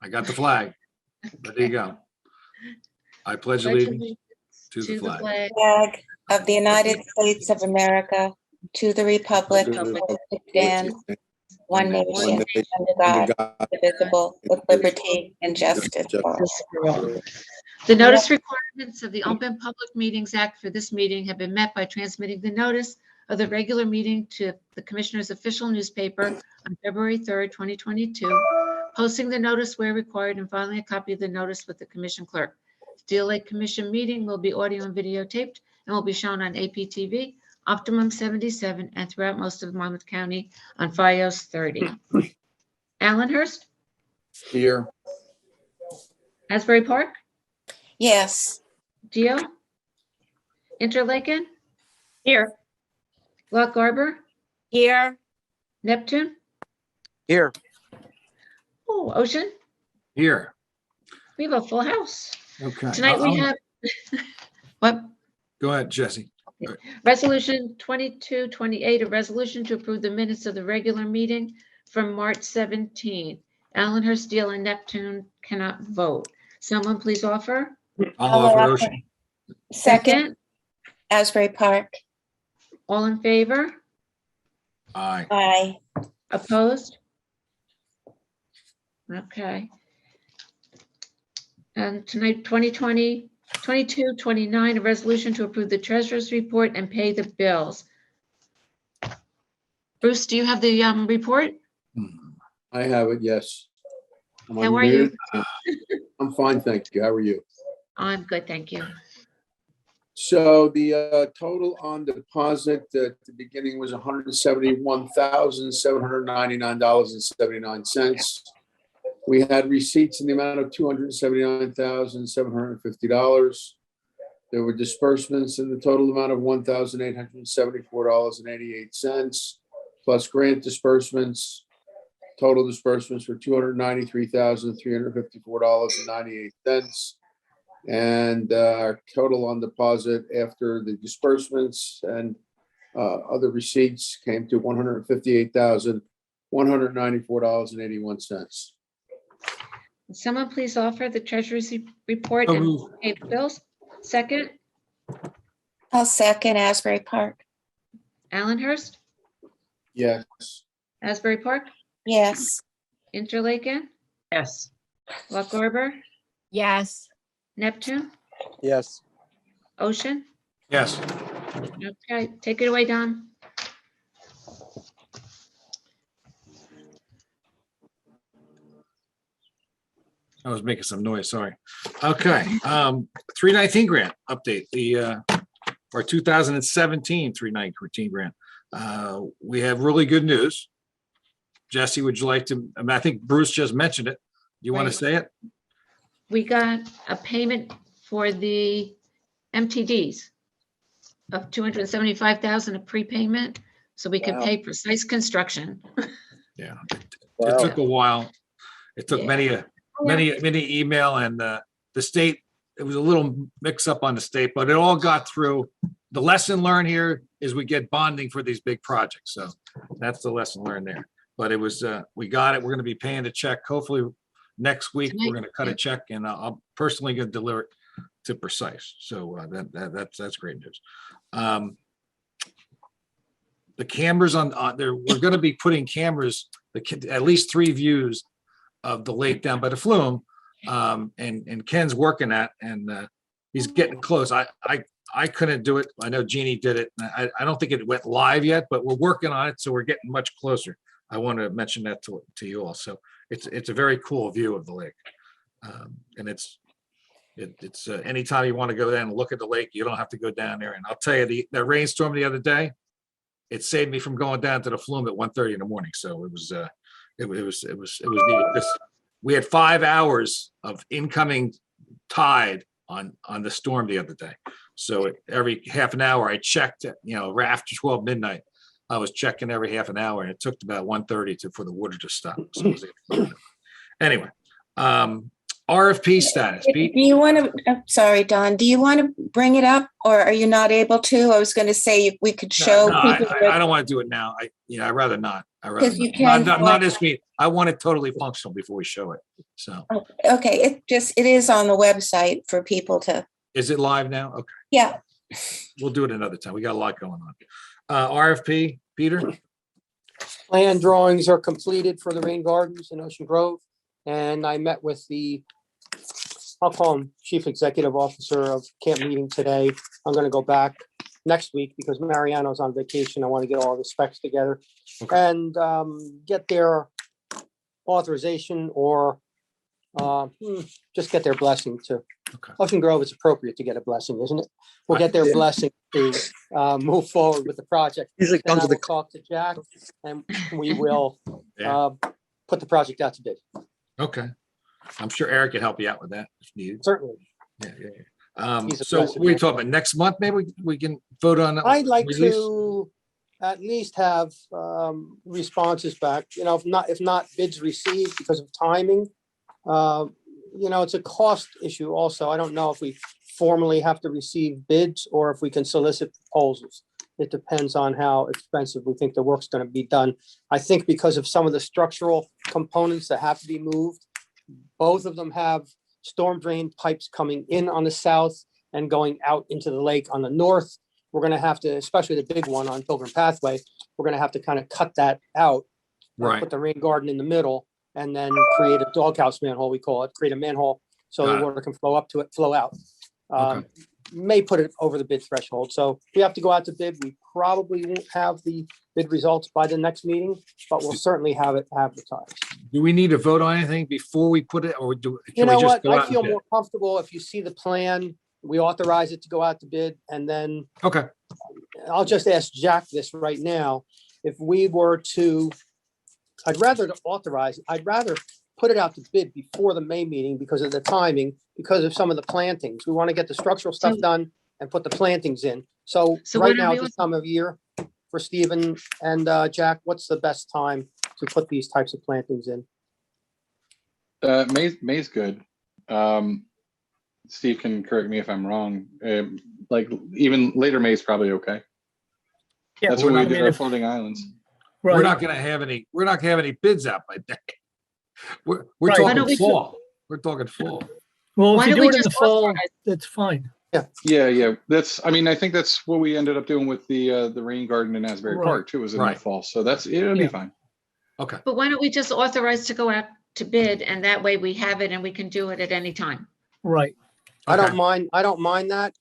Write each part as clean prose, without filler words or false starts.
I got the flag. There you go. I pledge allegiance to the flag Flag of the United States of America, to the republic for which it stands, one nation, under God, indivisible, with liberty and justice for all. The notice requirements of the Open Public Meetings Act for this meeting have been met by transmitting the notice of the regular meeting to the Commissioner's official newspaper on February 3rd, 2022, posting the notice where required, and filing a copy of the notice with the Commission Clerk. The Deal Lake Commission meeting will be audio and videotaped and will be shown on APTV, Optimum 77, and throughout most of Monmouth County on FiOS 30. Allenhurst, Here. Asbury Park, Yes. Geo, Interlaken, Here. Loch Arbor, Here. Neptune, Here. oh, Ocean. here. We have a full house. Okay. Tonight we have, what? Go ahead, Jesse. Resolution 2228, a resolution to approve the minutes of the regular meeting from March 17th. Allenhurst, Deal, and Neptune cannot vote. Someone please offer. I'll offer Ocean. Second, Asbury Park. All in favor? Aye. Aye. Opposed? Okay. And tonight, 2229, a resolution to approve the treasurer's report and pay the bills. Bruce, do you have the report? I have it, yes. Am I How are you? muted? I'm fine, thank you. How are you? I'm good, thank you. So the total on deposit at the beginning was $171,799.79. We had receipts in the amount of $279,750. There were disbursements in the total amount of $1,874.88, plus grant disbursements. Total disbursements were $293,354.98. And our total on deposit after the disbursements and other receipts came to $158,194.81. Someone please offer the treasurer's report and pay the bills. Second, I'll second Asbury Park. Allenhurst, Yes. Asbury Park, Yes. Interlaken, Yes. Loch Arbor, Yes. Neptune, Yes. Ocean. Yes. Okay, take it away, Don. I was making some noise, sorry. Okay, 319 grant update, our 2017 319 grant. We have really good news. Jesse, would you like to, I think Bruce just mentioned it. You want to say it? We got a payment for the MTDs of 275,000, a prepayment, so we could pay Precise Construction. Yeah, it took a while. It took many email, and the state, it was a little mix up on the state, but it all got through. The lesson learned here is we get bonding for these big projects. So that's the lesson learned there. But it was, we got it. We're going to be paying the check. Hopefully next week, we're going to cut a check, and I'm personally going to deliver it to Precise. So that's great news. The cameras on there, we're going to be putting cameras, at least 3 views of the lake down by the flume, and Ken's working that, and he's getting close. I couldn't do it. I know Jeannie did it. I don't think it went live yet, but we're working on it, so we're getting much closer. I want to mention that to you all. So it's a very cool view of the lake, and it's anytime you want to go down and look at the lake, you don't have to go down there. And I'll tell you, the rainstorm the other day, it saved me from going down to the flume at 1:30 in the morning. So it was neat. We had 5 hours of incoming tide on the storm the other day. So every half an hour I checked, after 12 midnight, I was checking every half an hour, and it took about 1:30 for the water to stop. So anyway, RFP status. Do you want to, I'm sorry, Don, do you want to bring it up, or are you not able to? I was going to say we could show No, people. I don't want to do it now. I'd rather not. I rather, 'Cause you not, can- not this meeting. I want it totally functional before we show it. So Okay, it is on the website for people to, is it live now? Okay, yeah. we'll do it another time. We got a lot going on. RFP, Peter? Plan drawings are completed for the rain gardens in Ocean Grove. And I met with I'll call him Chief Executive Officer of camp meeting today. I'm gonna go back next week because Mariano's on vacation. I want to get all the specs together Okay. and get their authorization or just get their blessing to. Okay. Ocean Grove, it's appropriate to get a blessing, isn't it? We'll get their blessing to move forward with the project. Usually Then comes I with will talk to Jack and we will put the project out to bid. Okay. I'm sure Eric can help you out with that if needed. Certainly. Yeah. He's a So blessed we man. talk about next month, maybe we can vote on that. I'd like release? to at least have responses back, if not bids received because of timing. It's a cost issue also. I don't know if we formally have to receive bids or if we can solicit proposals. It depends on how expensive we think the work's going to be done. I think because of some of the structural components that have to be moved, both of them have storm drain pipes coming in on the south and going out into the lake on the north. We're going to have to, especially the big one on Pilgrim Pathway, we're going to have to kind of cut that out. Right. Put the rain garden in the middle and then create a doghouse manhole, we call it, create a manhole so Got the it. water can flow up to it, flow out. Okay. May put it over the bid threshold. So we have to go out to bid. We probably won't have the bid results by the next meeting, but we'll certainly have it advertised. Do we need to vote on anything before we put it or do? You can we know just what? go I out and feel bid? more comfortable if you see the plan, we authorize it to go out to bid, and then Okay. I'll just ask Jack this right now. If we were to, I'd rather put it out to bid before the May meeting because of the timing, because of some of the plantings. We want to get the structural stuff So- done and put the plantings in. So So right when are now, we this time of year for Stephen and Jack, what's the best time to put these types of plantings in? May's good. Steve can correct me if I'm wrong. Like even later May is probably okay. Yeah, That's we're when we not- did our floating islands. We're Right, not gonna have any bids out by then. We're Right. Why don't talking we- fall. We're talking fall. well, Why if you don't do we it in the just fall, authorize- that's fine. Yeah. I think that's what we ended up doing with the rain garden in Asbury Right. Park too, was in the Right. fall. So it'll be Yeah. fine. Okay. But why don't we just authorize to go out to bid and that way we have it and we can do it at any time? Right, I Okay. don't mind that.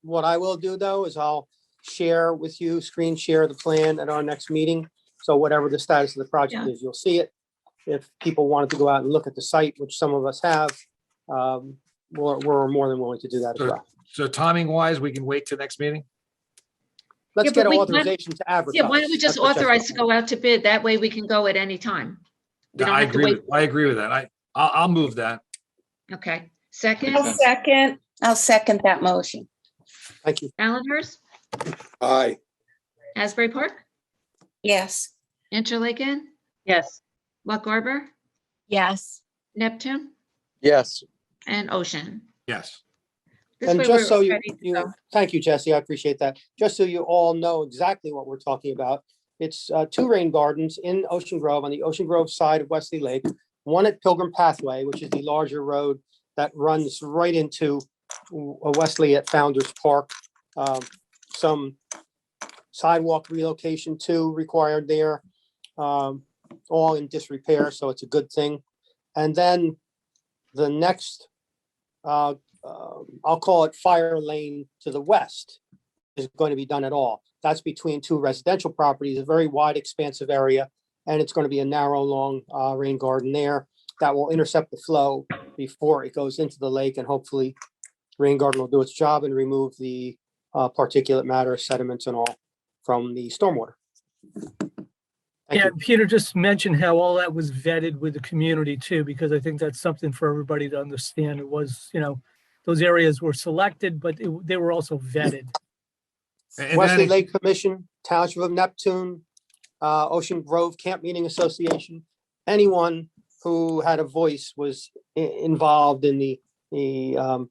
What I will do though is I'll share with you, screen share the plan at our next meeting. So whatever the status of the project Yeah. is, you'll see it. If people wanted to go out and look at the site, which some of us have, we're more than willing to do that as well. So timing wise, we can wait till next meeting? Let's Yeah, get but authorization to advertise. Yeah, why don't we just That's what Jessica authorize to said. go out to bid? That way we can go at any time. We don't I have to agree. wait. I agree with that. I'll move that. Okay. Second, Makes sense. I'll second that motion. Thank you. Allenhurst, Aye. Asbury Park, Yes. Interlaken, Yes. Loch Arbor, Yes. Neptune, yes. and Ocean. Yes. This And way just so we're you, ready to go. thank you, Jesse, I appreciate that. Just so you all know exactly what we're talking about. It's two rain gardens in Ocean Grove, on the Ocean Grove side of Wesley Lake. One at Pilgrim Pathway, which is the larger road that runs right into Wesley at Founder's Park. Some sidewalk relocation too required there, all in disrepair, so it's a good thing. And then the next, I'll call it fire lane to the west is going to be done at all. That's between two residential properties, a very wide expansive area. And it's going to be a narrow, long rain garden there that will intercept the flow before it goes into the lake. And hopefully rain garden will do its job and remove the particulate matter, sediments and all from the stormwater. Thank Yeah, you. Peter just mentioned how all that was vetted with the community too, because I think that's something for everybody to understand. It was, those areas were selected, but they were also vetted. And Wesley then- Lake Commission, Township of Neptune, Ocean Grove Camp Meeting Association, anyone who had a voice was involved in the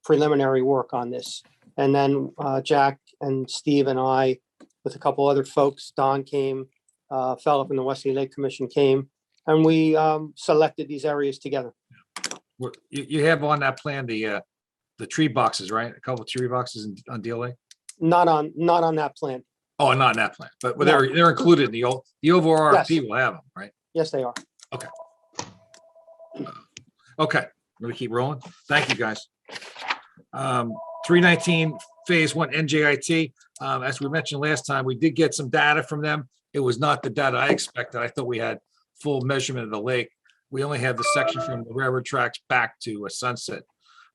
preliminary work on this. And then Jack and Steve and I, with a couple other folks, Don came, fellow from the Wesley Lake Commission came, and we selected these areas together. You have on that plan the tree boxes, right? A couple of tree boxes on DLA? Not on that plan. Oh, not in that plan, but No. they're included in the overall Yes. RFP will have them, right? Yes, they are. Okay, let me keep rolling. Thank you, guys. 319 Phase 1 NJIT. As we mentioned last time, we did get some data from them. It was not the data I expected. I thought we had full measurement of the lake. We only have the section from the railroad tracks back to a Sunset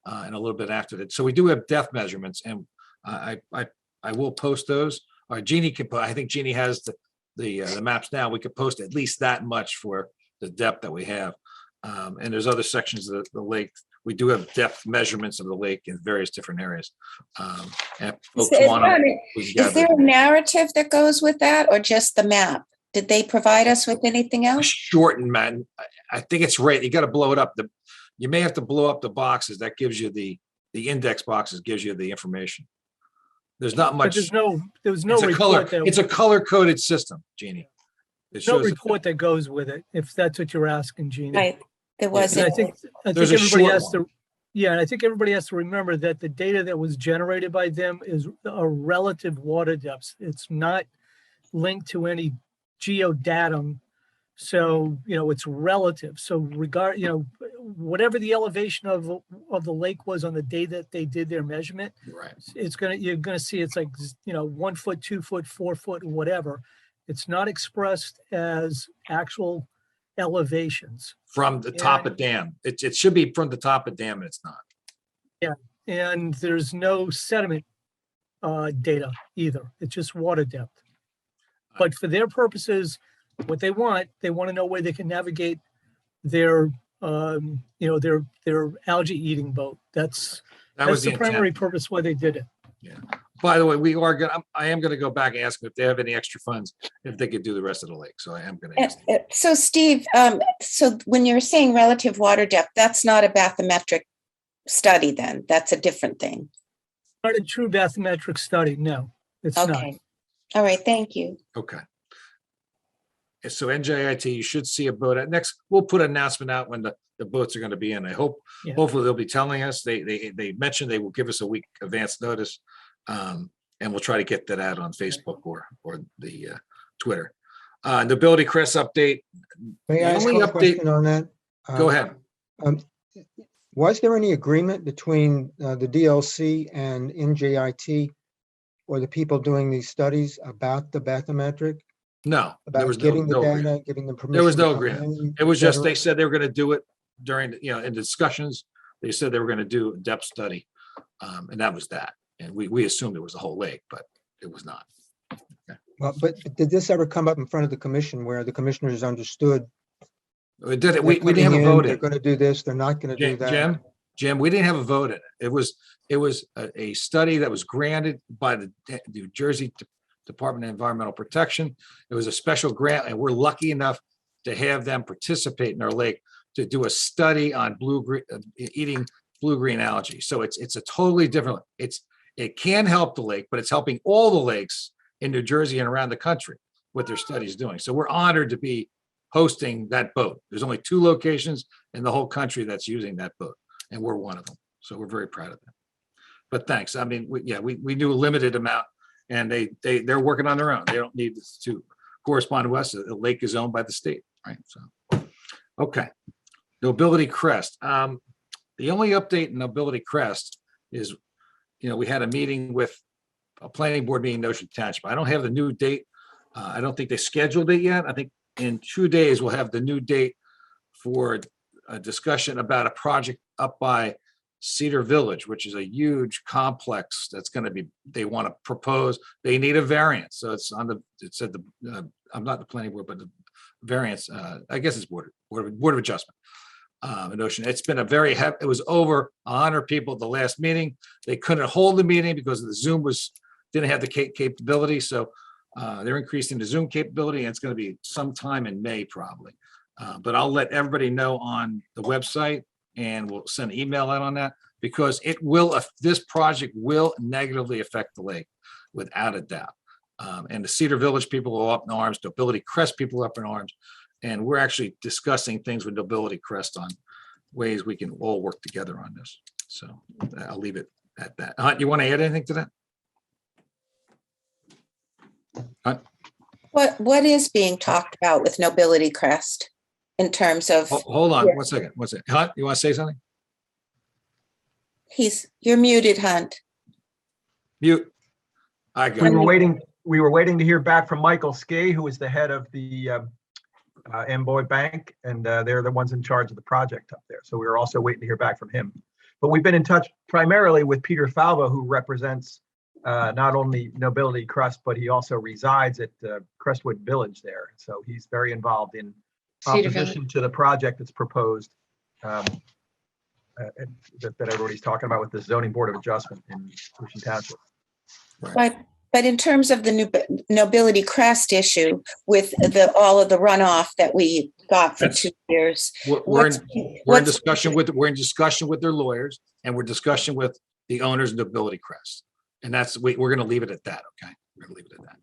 and a little bit after that. So we do have depth measurements, and I will post those. Or Jeannie can put. I think Jeannie has the maps now. We could post at least that much for the depth that we have. And there's other sections of the lake. We do have depth measurements of the lake in various different areas. And folks wanna- Is there a narrative that goes with that, or just the map? Did they provide us with anything else? Shorten, man. I think it's right. You got to blow it up. You may have to blow up the boxes. That gives you the index boxes, gives you the information. There's not But much. there was no It's a color. report that, It's a color coded system, Jeannie. It no shows. report that goes with it, if that's what you're asking, Jeannie. Right, there Yeah, And I wasn't. think There's a everybody short has one. to, yeah, and I think everybody has to remember that the data that was generated by them is a relative water depths. It's not linked to any geodatum. So, it's relative. So whatever the elevation of the lake was on the day that they did their measurement, Right. you're gonna see it's like, 1 foot, 2 foot, 4 foot, whatever. It's not expressed as actual elevations. From the top of dam. It should be from the top of dam, and it's not. And there's no sediment data either. It's just water depth. But for their purposes, what they want to know where they can navigate their algae eating boat. That's That was the the primary intent. purpose why they did it. By the way, I am gonna go back and ask them if they have any extra funds, if they could do the rest of the lake. So I am gonna ask them. So Steve, so when you're saying relative water depth, that's not a bathymetric study then? That's a different thing? Not a true bathymetric study. No, it's not. Okay. All right, thank you. Okay. So NJIT, you should see a boat. Next, we'll put an announcement out when the boats are going to be in. Yeah. Hopefully they'll be telling us. They mentioned they will give us a week advance notice. And we'll try to get that out on Facebook or the Twitter. Nobility Crest update. May I The ask only a update- question on that? Go ahead. Was there any agreement between the DLC and NJIT or the people doing these studies about the bathymetric? No, there About was getting the no agreement. data, giving them permission? There was no to come agreement. in, It was et just, cetera? they said they were going to do it during, in discussions. They said they were going to do a depth study. And that was that. And we assumed it was the whole lake, but it was not. Well, but did this ever come up in front of the commission where the commissioners understood? We did it. they're We didn't have coming a in, vote They're in. going to do this, they're not going to do that. Jim, we didn't have a vote in it. It was a study that was granted by the New Jersey Department of Environmental Protection. It was a special grant, and we're lucky enough to have them participate in our lake to do a study on eating blue-green algae. So it's a totally different, it can help the lake, but it's helping all the lakes in New Jersey and around the country what their study's doing. So we're honored to be hosting that boat. There's only 2 locations in the whole country that's using that boat, and we're one of them. So we're very proud of that. But thanks. I mean, we knew a limited amount, and they're working on their own. They don't need to correspond to us. The lake is owned by the state, right? So, okay. Nobility Crest. The only update in Nobility Crest is, we had a meeting with a planning board meeting in Ocean Township. I don't have the new date. I don't think they scheduled it yet. I think in 2 days, we'll have the new date for a discussion about a project up by Cedar Village, which is a huge complex that's going to be, they want to propose, they need a variance. So it's it said I'm not the planning board, but the variance, I guess it's board of adjustment. In Ocean, it's been it was over 100 people at the last meeting. They couldn't hold the meeting because the Zoom didn't have the capability. So they're increasing the Zoom capability, and it's going to be sometime in May probably. But I'll let everybody know on the website, and we'll send an email out on that, because this project will negatively affect the lake without a doubt. And the Cedar Village people are up in arms, Nobility Crest people are up in arms. And we're actually discussing things with Nobility Crest on ways we can all work together on this. So I'll leave it at that. Hunt, you want to add anything to that? Hunt? What is being talked about with Nobility Crest in terms of, Hold on Yeah. 1 second. What's it? Hunt, you want to say something? you're muted, Hunt. Mute. I got We it. were waiting to hear back from Michael Skay, who is the head of the Amboy Bank, and they're the ones in charge of the project up there. So we were also waiting to hear back from him. But we've been in touch primarily with Peter Falvo, who represents not only Nobility Crest, but he also resides at Crestwood Village there. So he's very involved in Cedar opposition to the project that's proposed that everybody's talking about with the Zoning Board of Adjustment in Ocean Township. But in terms of the Nobility Crest issue with all of the runoff that we got for That's- 2 years. We're in what's- discussion with their lawyers, and we're discussing with the owners of Nobility Crest. And that's, we're going to leave it at that. Okay. We're going to leave it at that.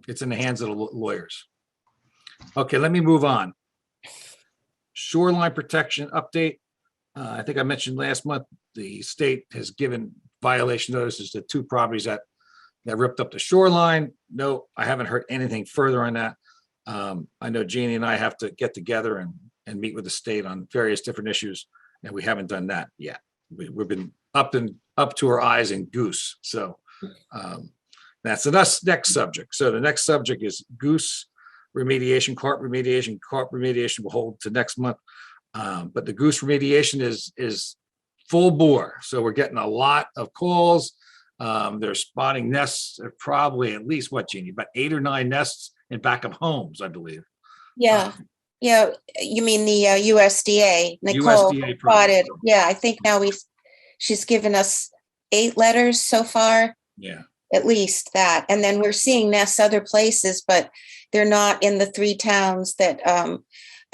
It's in the hands of the lawyers. Okay. Let me move on. Shoreline protection update. I think I mentioned last month, the state has given violation notices to 2 properties that ripped up the shoreline. No, I haven't heard anything further on that. I know Jeannie and I have to get together and meet with the state on various different issues, and we haven't done that yet. We've been up to our eyes in goose. So that's the next subject. So the next subject is goose remediation, carp remediation. Carp remediation will hold to next month. But the goose remediation is full bore. So we're getting a lot of calls. They're spotting nests, probably at least what, Jeannie, about 8 or 9 nests in back of homes, I believe. Yeah, you mean the USDA. Nicole USDA program. spotted. Yeah, I think now she's given us 8 letters so far, Yeah. at least that. And then we're seeing nests other places, but they're not in the 3 towns that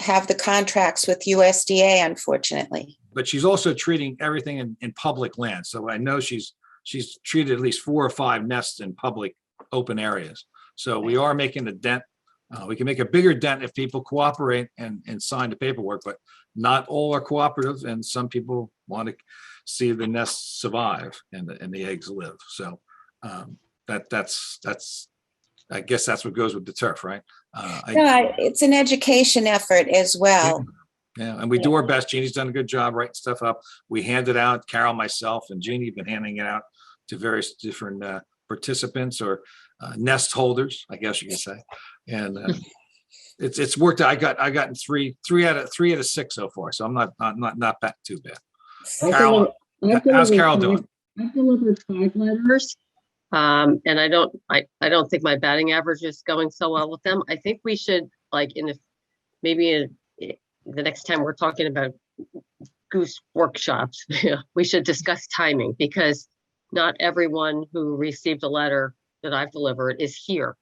have the contracts with USDA, unfortunately. But she's also treating everything in public land. So I know she's treated at least 4 or 5 nests in public open areas. So we are making a dent. We can make a bigger dent if people cooperate and sign the paperwork, but not all are cooperative, and some people want to see the nests survive and the eggs live. So that's I guess that's what goes with the turf, right? It's an education effort as well. Yeah, and we do our best. Jeannie's done a good job writing stuff up. We hand it out. Carol, myself, and Jeannie have been handing it out to various different participants or nest holders, I guess you could say. And it's worked out. I gotten three out of 6 so far, so I'm not back too bad. Carol, how's Carol doing? I've delivered 5 letters. And I don't think my batting average is going so well with them. I think we should, like, maybe the next time we're talking about goose workshops, we should discuss timing, because not everyone who received a letter that I've delivered is here.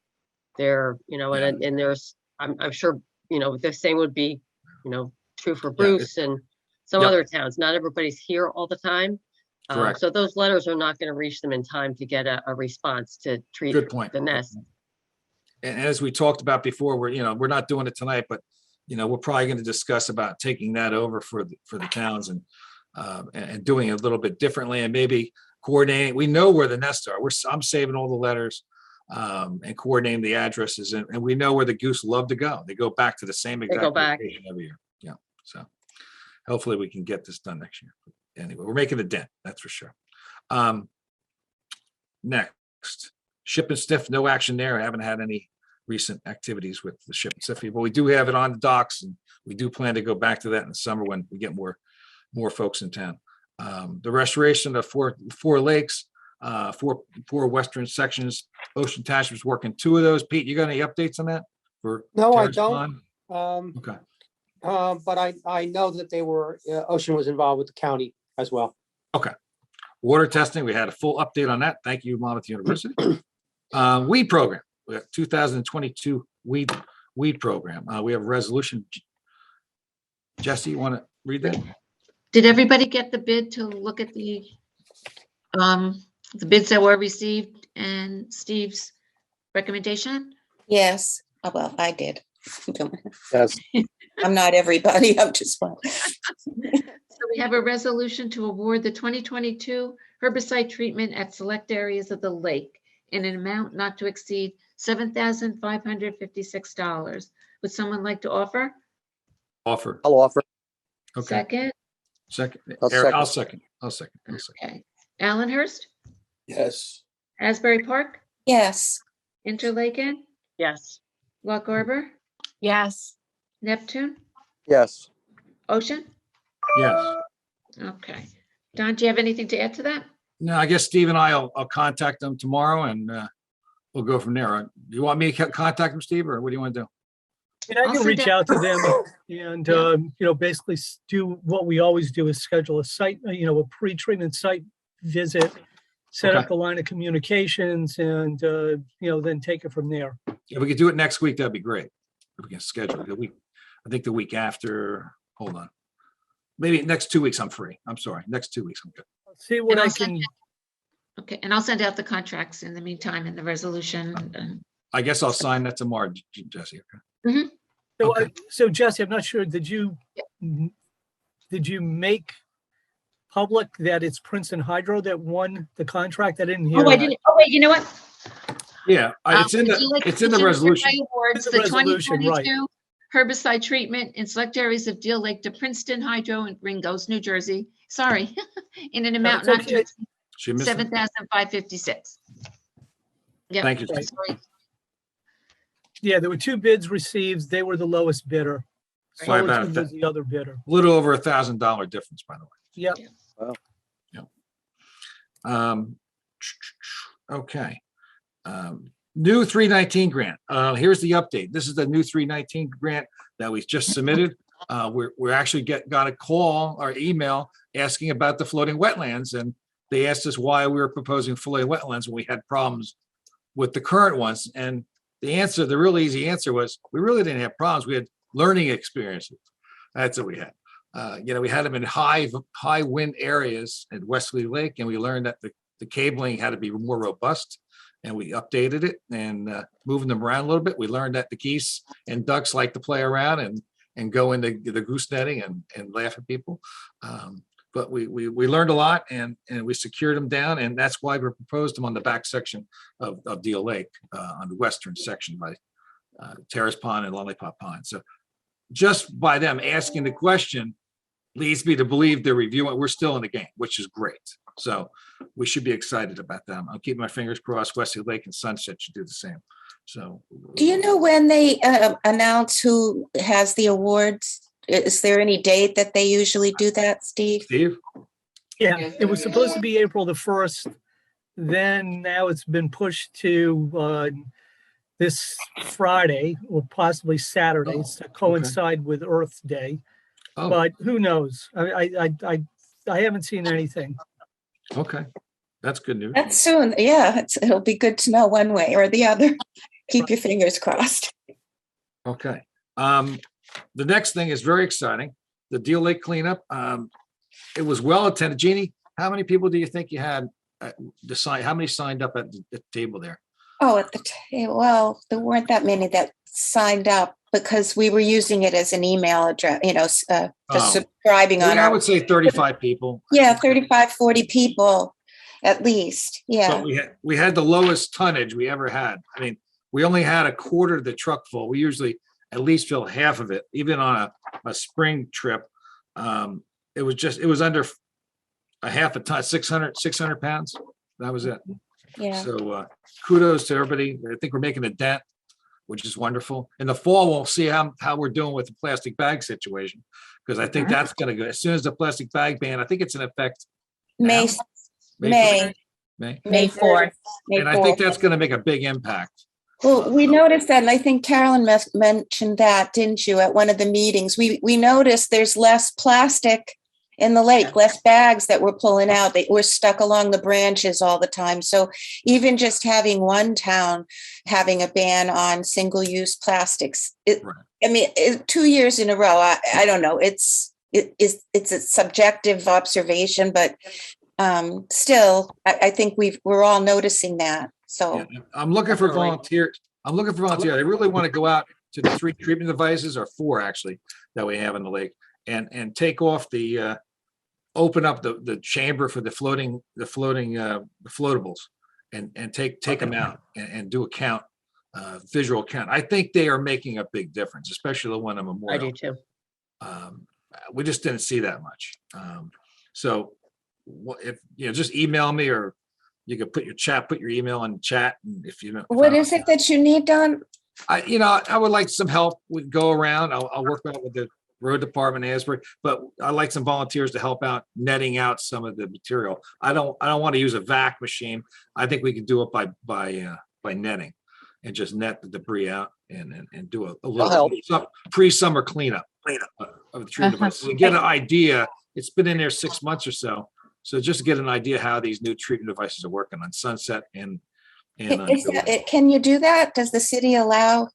They're, and there's, I'm sure, the same would be, true for Bruce and some other towns. Not everybody's here all the time. So those letters are not going to reach them in time to get a response to treat the nest. And as we talked about before, we're not doing it tonight, but we're probably going to discuss about taking that over for the towns and doing it a little bit differently, and maybe coordinating. We know where the nests are. I'm saving all the letters and coordinating the addresses, and we know where the goose love to go. They go back to the same exact location every year. Yeah. So hopefully we can get this done next year. Anyway, we're making a dent, that's for sure. Next, ship and stiff, no action there. I haven't had any recent activities with the ship and stiff, but we do have it on the docks, and we do plan to go back to that in the summer when we get more folks in town. The restoration of four lakes, 4 western sections, Ocean Township's working 2 of those. Pete, you got any updates on that? No, I Terrace don't. Pond? Okay. But I know that Ocean was involved with the county as well. Okay. Water testing, we had a full update on that. Thank you, Monmouth University. Weed program, we have 2022 weed program. We have a resolution. Jesse, you want to read that? Did everybody get the bid to look at the bids that were received and Steve's recommendation? Yes. Oh, well, I did. Yes. I'm not everybody. I'm just one. So we have a resolution to award the 2022 herbicide treatment at select areas of the lake in an amount not to exceed $7,556. Would someone like to offer? Offer. I'll offer. Okay. Second? Second. I'll Eric, I'll second. second. I'll second. Okay. Allenhurst, Yes. Asbury Park, Yes. Interlaken, Yes. Loch Arbor, Yes. Neptune, Yes. Ocean? Yes. Okay. Don, do you have anything to add to that? No, I guess Steve and I'll contact them tomorrow and we'll go from there. Do you want me to contact them, Steve, or what do you want to do? And I I'll can send reach out to them and, basically do what we always do is schedule a site, a pre-treatment site visit, set up Okay. the line of communications and, then take it from there. If we could do it next week, that'd be great. If we can schedule it the week, I think the week after, hold on. Maybe next 2 weeks I'm free. I'm sorry. Next 2 weeks I'm good. See what And I I'll send can, Okay, and I'll send out the contracts in the meantime and the resolution. I guess I'll sign that tomorrow, Jesse. Okay. so, Okay. so Jesse, I'm not sure, did you make public that it's Princeton Hydro that won the contract? I didn't hear Oh, I that. didn't, oh, wait, you know what? Yeah, it's in Would you like it's to in the consider resolution. my Awards, In the the resolution, right. 2022 herbicide treatment in select areas of Deal Lake to Princeton Hydro and Ringgoes, New Jersey. Sorry, in an amount That's not to okay. exceed She missed it. $7,556. Yeah. Thank you. that's right. Yeah, there were two bids received. They were the lowest bidder. By about Soliton was the other bidder. a little over $1,000 difference, by the way. Yep. Okay. New 319 grant. Here's the update. This is the new 319 grant that we just submitted. We're actually got a call or email asking about the floating wetlands, and they asked us why we were proposing floating wetlands when we had problems with the current ones. And the really easy answer was we really didn't have problems. We had learning experiences. That's what we had. We had them in high wind areas at Wesley Lake, and we learned that the cabling had to be more robust, and we updated it and moving them around a little bit. We learned that the geese and ducks like to play around and go into the goose netting and laugh at people. But we learned a lot and we secured them down, and that's why we proposed them on the back section of Deal Lake, on the western section by Terrace Pond and Lollipop Pond. So just by them asking the question leads me to believe they're reviewing. We're still in the game, which is great. So we should be excited about them. I'll keep my fingers crossed. Wesley Lake and Sunset should do the same. So Do you know when they announce who has the awards? Is there any date that they usually do that, Steve? Steve? Yeah, it was supposed to be April the 1st. Then now it's been pushed to this Friday or possibly Saturday to coincide with Earth Day. Oh, But who knows? I haven't seen anything. okay. That's good news. That's soon. Yeah, it'll be good to know one way or the other. Keep your fingers crossed. Okay. The next thing is very exciting. The Deal Lake cleanup. It was well attended. Jeannie, how many people do you think you had how many signed up at the table there? Oh, at the table. Well, there weren't that many that signed up because we were using it as an email address, just subscribing on I our, would say 35 people. yeah, 35, 40 people at least. Yeah. But we had the lowest tonnage we ever had. I mean, we only had a quarter of the truck full. We usually at least fill half of it, even on a spring trip. It was under a half a ton, 600 pounds. That was it. Yeah. So kudos to everybody. I think we're making a dent, which is wonderful. In the fall, we'll see how we're doing with the plastic bag situation, because I think that's going to go as soon as the plastic bag ban. I think it's in effect May May. 4th. And I think that's going to make a big impact. Well, we noticed that, and I think Carolyn mentioned that, didn't you, at one of the meetings? We noticed there's less plastic in the lake, less bags that we're pulling out. They were stuck along the branches all the time. So even just having one town having a ban on single-use plastics, I mean, 2 years in a row, I don't know. It's a subjective observation, but still, I think we're all noticing that. So, I'm looking for Definitely. volunteers. I'm looking for volunteers. I really want to go out to the 3 treatment devices, or 4 actually, that we have in the lake, and take off the, open up the chamber for the floatables, and take them out and do a count, visual count. I think they are making a big difference, especially the one on I Memorial. do too. We just didn't see that much. So if, just email me, or you could put your email in the chat. And if you know. what is it that you need, Don? I would like some help. We'd go around. I'll work out with the road department in Asbury, but I'd like some volunteers to help out netting out some of the material. I don't want to use a vac machine. I think we can do it by netting, and just net the debris out, and do a little pre-summer cleanup of the treatment devices, and get an idea. It's been in there 6 months or so. So just to get an idea how these new treatment devices are working on Sunset and Can you do that? Does the city allow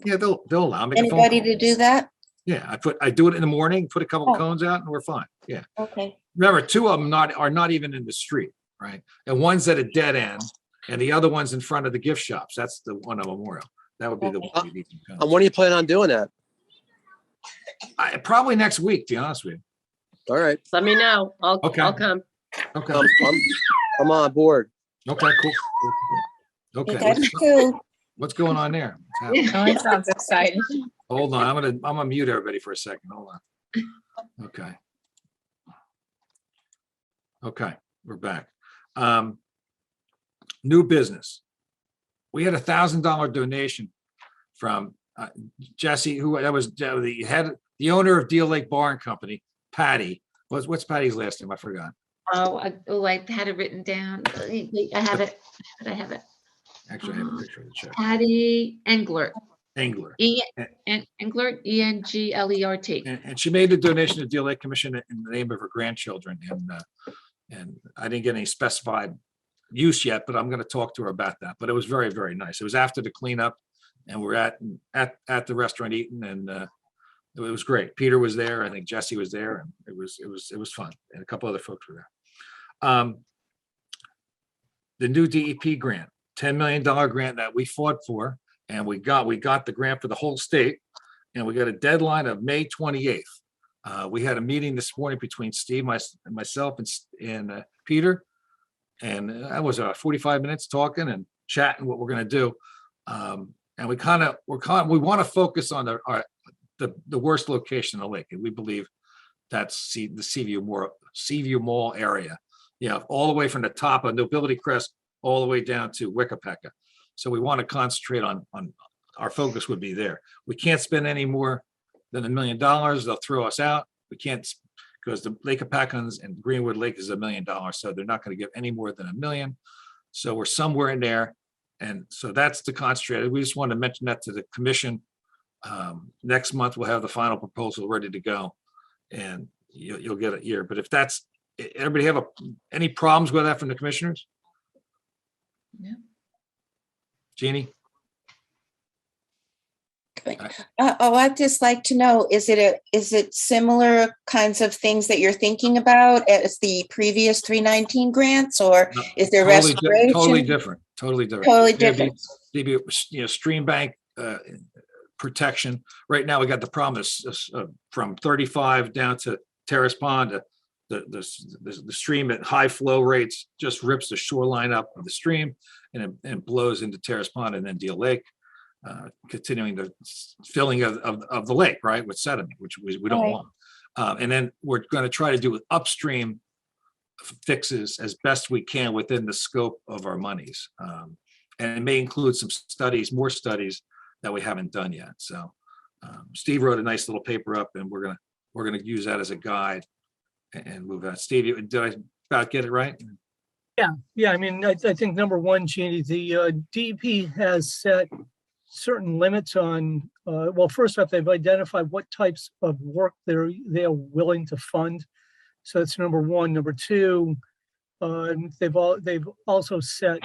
yeah, they'll allow me. anybody to do that? Yeah, I do it in the morning, put a couple Oh. cones out, and we're fine. Yeah. Okay. Remember, 2 of them are not even in the street, right? And one's at a dead end, and the other one's in front of the gift shops. That's the one on Memorial. That would be the one we need some cones. And when do you plan on doing that? Probably next week, to be honest with you. All right. Let me know. I'll come. Okay. I'm on board. Okay, cool. Okay. You got it too. What's going on there? What's happening? Oh, it sounds exciting. Hold on. I'm gonna mute everybody for a second. Hold on. Okay. Okay, we're back. New business. We had $1,000 donation from Jesse, who that was the owner of Deal Lake Bar and Company, Patty. What's Patty's last name? I forgot. I had it written down. I have it. I have it. Actually, I have a picture of the check. Patty Englert. Engler. Englert, E-N-G-L-E-R-T. And she made the donation to Deal Lake Commission in the name of her grandchildren. And I didn't get any specified use yet, but I'm going to talk to her about that. But it was very, very nice. It was after the cleanup, and we're at the restaurant eating, and it was great. Peter was there. I think Jesse was there, and it was fun. And a couple other folks were there. The new DEP grant, $10 million grant that we fought for, and we got the grant for the whole state, and we got a deadline of May 28th. We had a meeting this morning between Steve, myself, and Peter, and that was 45 minutes talking and chatting what we're going to do. And we want to focus on the worst location in the lake, and we believe that's the Seaview Mall area. All the way from the top of Nobility Crest all the way down to Wickapecka. So we want to concentrate on our focus would be there. We can't spend any more than $1 million. They'll throw us out. We can't, because the Lake Apacans and Greenwood Lake is $1 million. So they're not going to give any more than $1 million. So we're somewhere in there. And so that's the concentrated. We just want to mention that to the commission. Next month, we'll have the final proposal ready to go, and you'll get it here. But if that's, everybody have any problems with that from the commissioners? No. Jeannie? I'd just like to know, is it similar kinds of things that you're thinking about as the previous 319 grants, or is there restoration? Totally different. Totally different. Stream bank protection. Right now, we got the promise from 35 down to Terrace Pond. The stream at high flow rates just rips the shoreline up of the stream, and it blows into Terrace Pond and then Deal Lake, continuing the filling of the lake, right, with sediment, which we don't want. And then we're going to try to do upstream fixes as best we can within the scope of our monies. And it may include some more studies that we haven't done yet. So Steve wrote a nice little paper up, and we're gonna use that as a guide and move that. Steve, did I about get it right? Yeah. I mean, I think number one, Jeannie, the DEP has set certain limits on. Well, first off, they've identified what types of work they are willing to fund. So that's number one. Number two, they've also set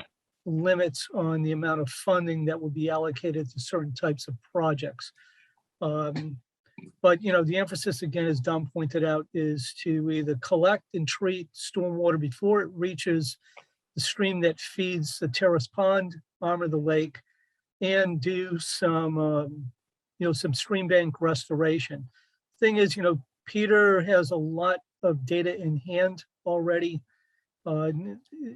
limits on the amount of funding that will be allocated to certain types of projects. But the emphasis, again, as Don pointed out, is to either collect and treat stormwater before it reaches the stream that feeds the terrace pond arm of the lake, and do some, some stream bank restoration. Thing is, Peter has a lot of data in hand already.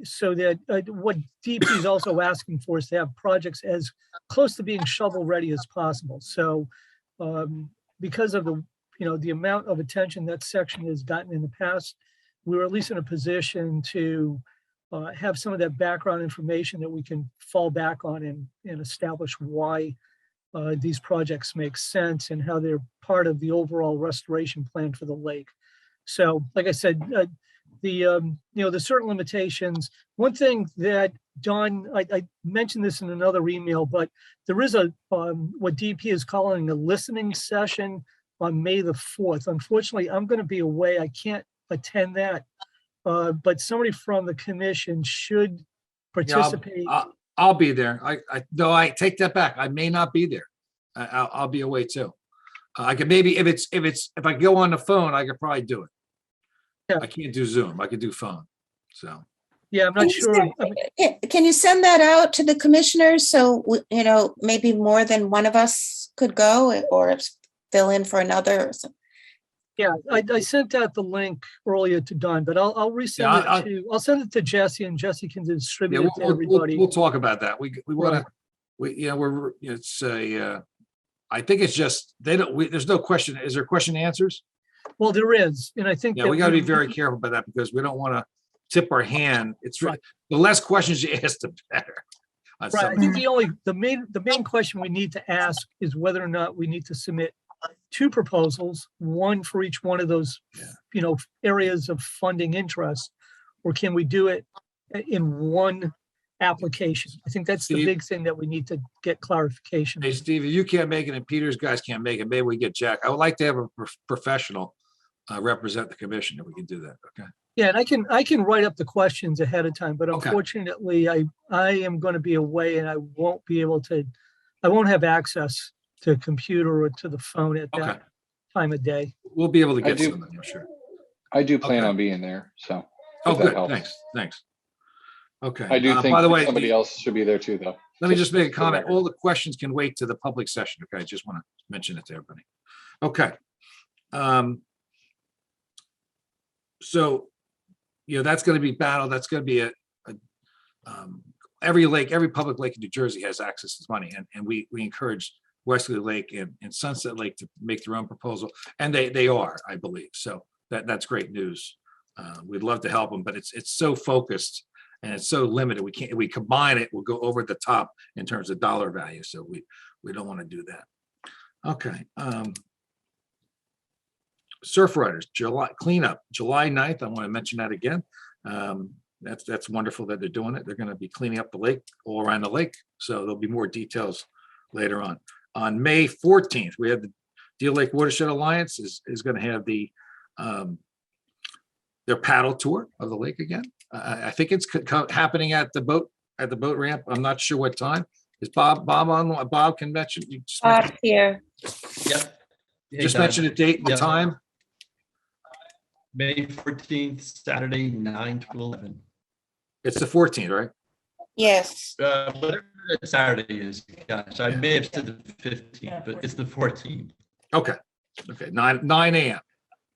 So that what DP is also asking for is to have projects as close to being shovel ready as possible. So because of the amount of attention that section has gotten in the past, we were at least in a position to have some of that background information that we can fall back on and establish why these projects make sense and how they're part of the overall restoration plan for the lake. So, like I said, the certain limitations. One thing that Don, I mentioned this in another email, but there is what DP is calling a listening session on May the 4th. Unfortunately, I'm going to be away. I can't attend that, but somebody from the commission should participate. I'll be there. I take that back. I may not be there. I'll be away too. I could maybe if I go on the phone, I could probably do it. Yeah. I can't do Zoom. I could do phone. So. Yeah, I'm not sure. Can you send that out to the commissioners so maybe more than one of us could go or fill in for another? Or something? Yeah, I sent out the link earlier to Don, but I'll resend I'll send it to Jesse, and Jesse can distribute it to everybody. We'll talk about that. We want to. It's a. I think it's just they don't. There's no question. Is there question and answers? Well, there is, and I think we got to be very careful about that because we don't want to tip our hand. It's right. The less questions you ask, the better. Right. I think the main question we need to ask is whether or not we need to submit 2 proposals, one for each one of those, areas of funding interest, or can we do it in one application? I think that's the big thing that we need to get clarification. Hey, Steve, if you can't make it and Peter's guys can't make it, maybe we get Jack. I would like to have a professional represent the commission if we can do that. Okay. Yeah, and I can write up the questions ahead of time, but unfortunately, I am going to be away and I won't have access to a computer or to the phone at that time of day. We'll be able to get something, I'm sure. I do plan on being there, so. Oh, good. Thanks. Okay. I do think by the way, somebody else should be there too, though. Let me just make a comment. All the questions can wait to the public session. Okay, I just want to mention it to everybody. Okay. So, that's going to be battle. That's going to be every public lake in New Jersey has access to money, and we encourage Wesley Lake and Sunset Lake to make their own proposal, and they are, I believe. So that's great news. We'd love to help them, but it's so focused and it's so limited. If we combine it, we'll go over the top in terms of dollar value. So we don't want to do that. Okay. Surf Riders cleanup July 9th. I want to mention that again. That's wonderful that they're doing it. They're going to be cleaning up the lake, all around the lake. So there'll be more details later on. On May 14th, we have the Deal Lake Watershed Alliance is going to have their paddle tour of the lake again. I think it's happening at the boat ramp. I'm not sure what time. Is Bob on? Bob can mention. Bob here. Yep. Just mention the date and the time. May 14th, Saturday, 9 to 11. It's the 14th, right? Yes. Whatever that Saturday is, gosh, I may have said the 15th, but it's the 14th. Okay. 9 a.m.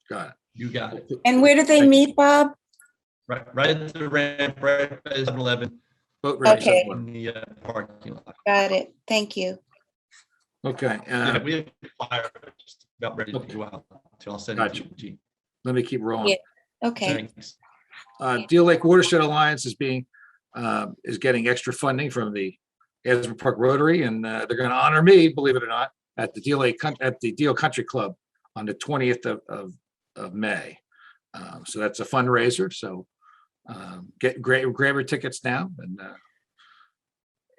Got it. You got it. And where do they meet, Bob? Right at the ramp, right by 7-Eleven. Boat ramp. Okay. In the parking lot. Got it. Thank you. Okay. Yeah, we have a flyer just about ready to go out. So I'll send it to you. Let me keep rolling. Yeah. Okay. Thanks. Deal Lake Watershed Alliance is getting extra funding from the Asbury Park Rotary, and they're going to honor me, believe it or not, at the Deal Country Club on the 20th of May. So that's a fundraiser. So grab your tickets now,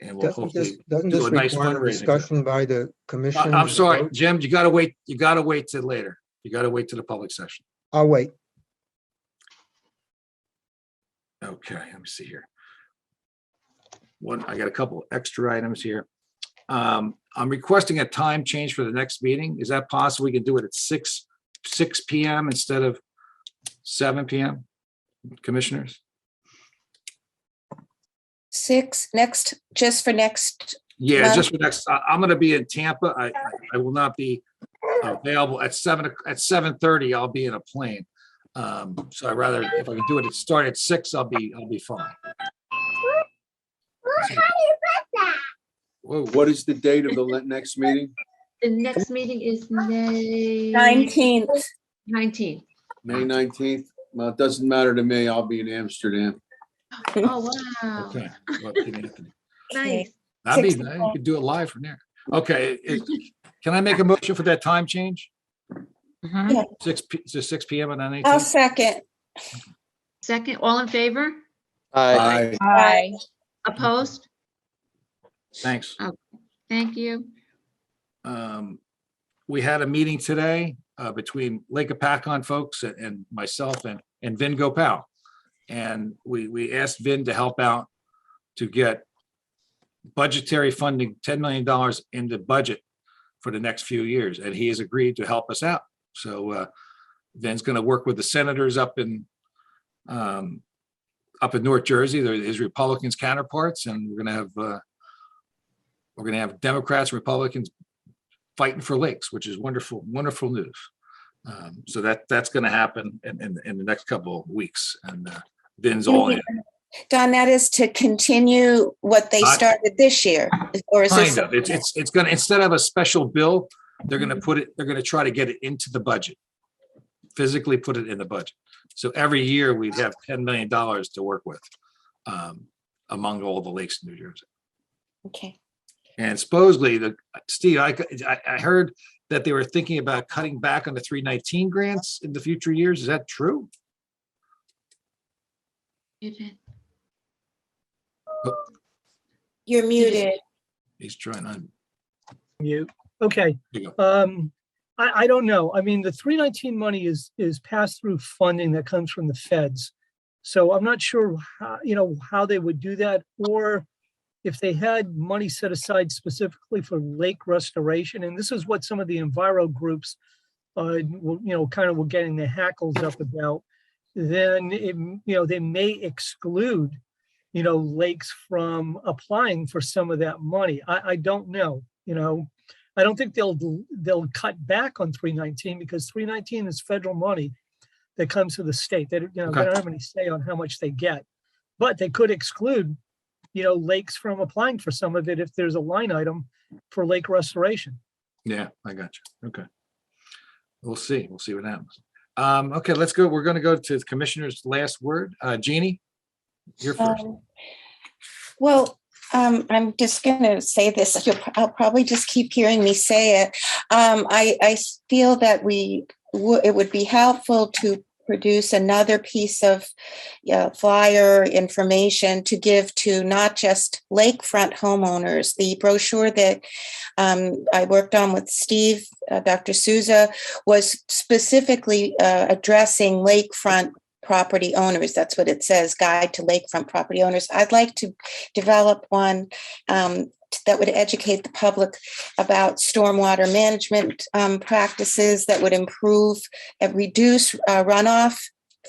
and we'll hopefully Doesn't do this a nice require fundraising. discussion by the commission? I'm sorry, Jim. You got to wait. You got to wait till later. You got to wait to the public session. I'll wait. Okay, let me see here. I got a couple extra items here. I'm requesting a time change for the next meeting. Is that possible? We can do it at 6 p.m. instead of 7 p.m. Commissioners? 6 next, just for next. Yeah, month? just for next, I'm gonna be in Tampa. I will not be available at 7:30. I'll be in a plane. So I'd rather, if I can do it, start at 6, I'll be fine. Whoa, What is the date of the next meeting? The next meeting is May 19th. 19th. May 19th? Well, it doesn't matter to me. I'll be in Amsterdam. Oh, wow. okay. Well, Anthony. Nice. That'd be 6 nice. You could do it live from there. Okay, can I make a motion for that time change? Yeah. 6 p.m. on the I'll 19th? second. Second, all in favor? Aye. Aye. Opposed? Thanks. Thank you. We had a meeting today between Lake Apacon folks and myself and Vin Gopal. And we asked Vin to help out to get budgetary funding, $10 million in the budget for the next few years. And he has agreed to help us out. So Vin's going to work with the senators up in North Jersey. They're his Republicans counterparts, and we're going to have Democrats, Republicans fighting for lakes, which is wonderful, wonderful news. So that's going to happen in the next couple of weeks, and Vin's all in. Don, that is to continue what they started this year, or is this? Kind of. It's going to, instead of a special bill, they're going to try to get it into the budget, physically put it in the budget. So every year we'd have $10 million to work with among all the lakes in New Jersey. Okay. And supposedly, Steve, I heard that they were thinking about cutting back on the 319 grants in the future years. Is that true? You're muted. He's trying on. You, okay. I don't know. I mean, the 319 money is pass-through funding that comes from the feds. So I'm not sure how they would do that, or if they had money set aside specifically for lake restoration. And this is what some of the enviro groups, kind of were getting their hackles up about. Then they may exclude, lakes from applying for some of that money. I don't know. I don't think they'll cut back on 319 because 319 is federal money that comes to the state. They don't have any say on how much they get, but they could exclude, lakes from applying for some of it if there's a line item for lake restoration. Yeah, I got you. Okay. We'll see. We'll see what happens. Okay, let's go. We're going to go to the commissioner's last word. Jeannie, you're first. I'm just going to say this. I'll probably just keep hearing me say it. I feel that it would be helpful to produce another piece of flyer information to give to not just lakefront homeowners. The brochure that I worked on with Steve, Dr. Souza, was specifically addressing lakefront property owners. That's what it says, Guide to Lakefront Property Owners. I'd like to develop one that would educate the public about stormwater management practices that would improve and reduce runoff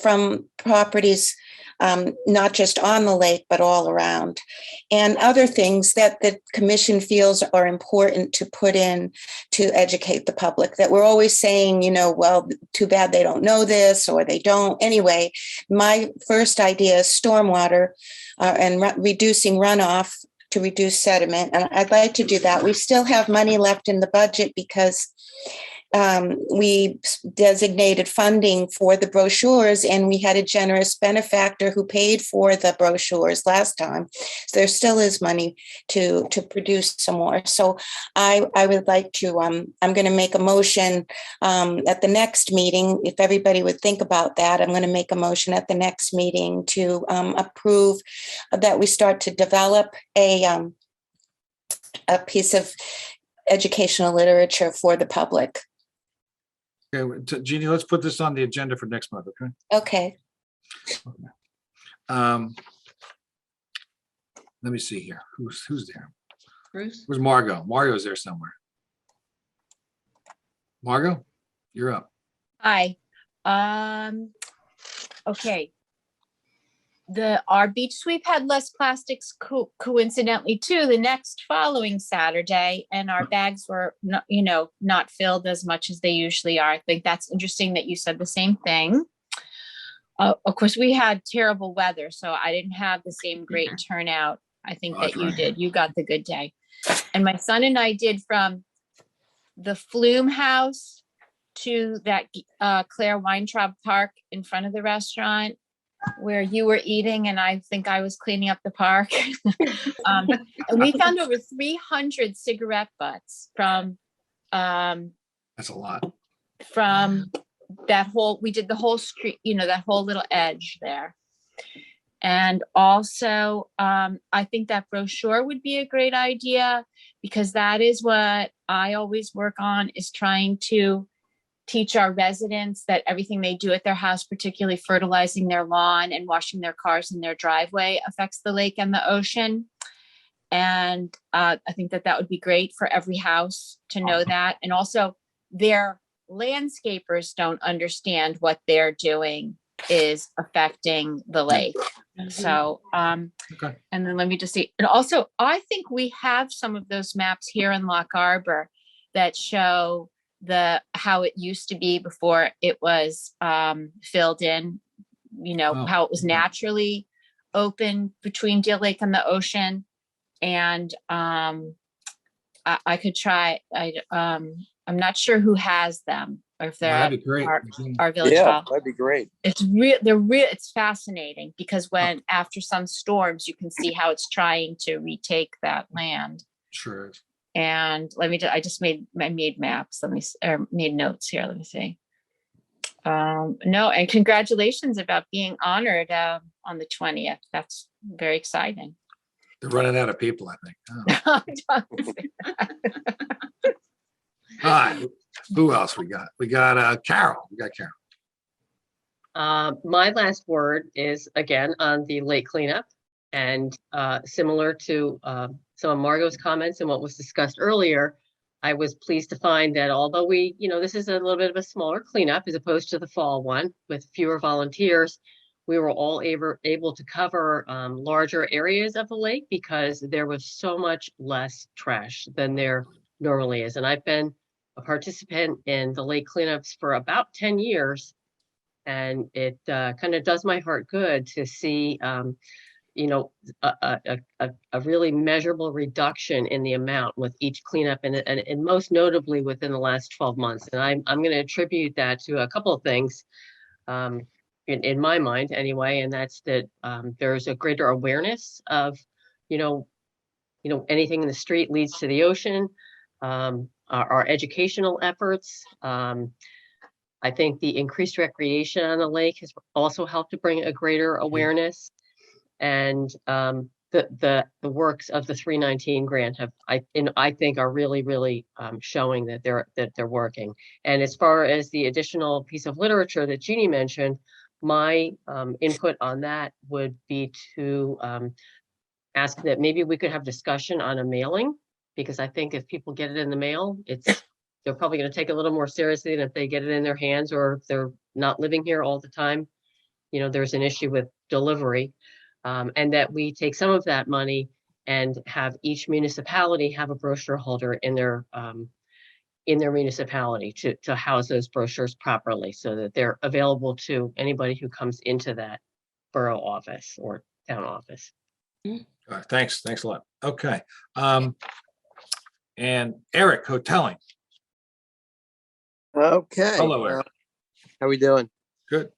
from properties, not just on the lake, but all around, and other things that the commission feels are important to put in to educate the public, that we're always saying, well, too bad they don't know this, or they don't. Anyway, my first idea is stormwater and reducing runoff to reduce sediment. And I'd like to do that. We still have money left in the budget because we designated funding for the brochures, and we had a generous benefactor who paid for the brochures last time. So there still is money to produce some more. So I would like to, I'm going to make a motion at the next meeting. If everybody would think about that, I'm going to make a motion at the next meeting to approve that we start to develop a piece of educational literature for the public. Okay, Jeannie, let's put this on the agenda for next month, okay? Okay. Let me see here. Who's there? Bruce? Where's Margot? Margot's there somewhere. Margot, you're up. Hi. Okay. our beach sweep had less plastics coincidentally too the next following Saturday, and our bags were not filled as much as they usually are. I think that's interesting that you said the same thing. Of course, we had terrible weather, so I didn't have the same great turnout. I think that you did. You got the good day. And my son and I did from the Flume House to that Claire Weintraub Park in front of the restaurant where you were eating, and I think I was cleaning up the park. And we found over 300 cigarette butts from That's a lot. From that whole, we did the whole street, that whole little edge there. And also, I think that brochure would be a great idea, because that is what I always work on, is trying to teach our residents that everything they do at their house, particularly fertilizing their lawn and washing their cars in their driveway, affects the lake and the ocean. And I think that would be great for every house to know that. And also, their landscapers don't understand what they're doing is affecting the lake. So, Okay. and then let me just see. And also, I think we have some of those maps here in Lock Arbor that show how it used to be before it was filled in, how it was naturally open between Deal Lake and the ocean. And I could try, I'm not sure who has them, or if they're That'd at be great. our village Yeah, hall. that'd be great. It's it's fascinating, because when after some storms, you can see how it's trying to retake that land. Sure. And I made maps. Made notes here. Let me see. No, and congratulations about being honored on the 20th. That's very exciting. They're running out of people, I think. Oh. All right. Who else we got? We got Carol. My last word is again on the lake cleanup, and similar to some of Margot's comments and what was discussed earlier, I was pleased to find that although this is a little bit of a smaller cleanup as opposed to the fall one with fewer volunteers, we were all able to cover larger areas of the lake because there was so much less trash than there normally is. And I've been a participant in the lake cleanups for about 10 years. And it kind of does my heart good to see, a really measurable reduction in the amount with each cleanup, and most notably within the last 12 months. And I'm going to attribute that to a couple of things, in my mind anyway, and that's that there's a greater awareness of, anything in the street leads to the ocean. Our educational efforts. I think the increased recreation on the lake has also helped to bring a greater awareness, and the works of the 319 grant I think are really showing that they're working. And as far as the additional piece of literature that Jeannie mentioned, my input on that would be to ask that maybe we could have discussion on a mailing, because I think if people get it in the mail, they're probably going to take it a little more seriously than if they get it in their hands, or if they're not living here all the time. There's an issue with delivery, and that we take some of that money and have each municipality have a brochure holder in their municipality to house those brochures properly, so that they're available to anybody who comes into that borough office or town office. All right, thanks a lot. Okay. And Eric Hotelling. Okay. Hello, Eric. How we doing? Good.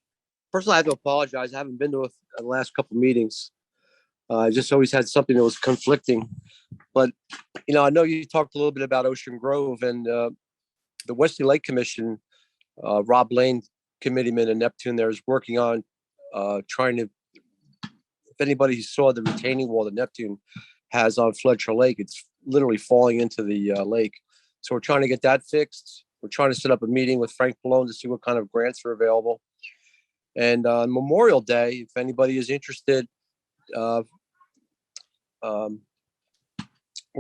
First of all, I have to apologize. I haven't been to the last couple meetings. I just always had something that was conflicting. But, I know you talked a little bit about Ocean Grove and the Wesley Lake Commission, Rob Lane, committeeman in Neptune there, is working on trying to, if anybody saw the retaining wall that Neptune has on Fletcher Lake, it's literally falling into the lake. So we're trying to get that fixed. We're trying to set up a meeting with Frank Pallone to see what kind of grants are available. And on Memorial Day, if anybody is interested, we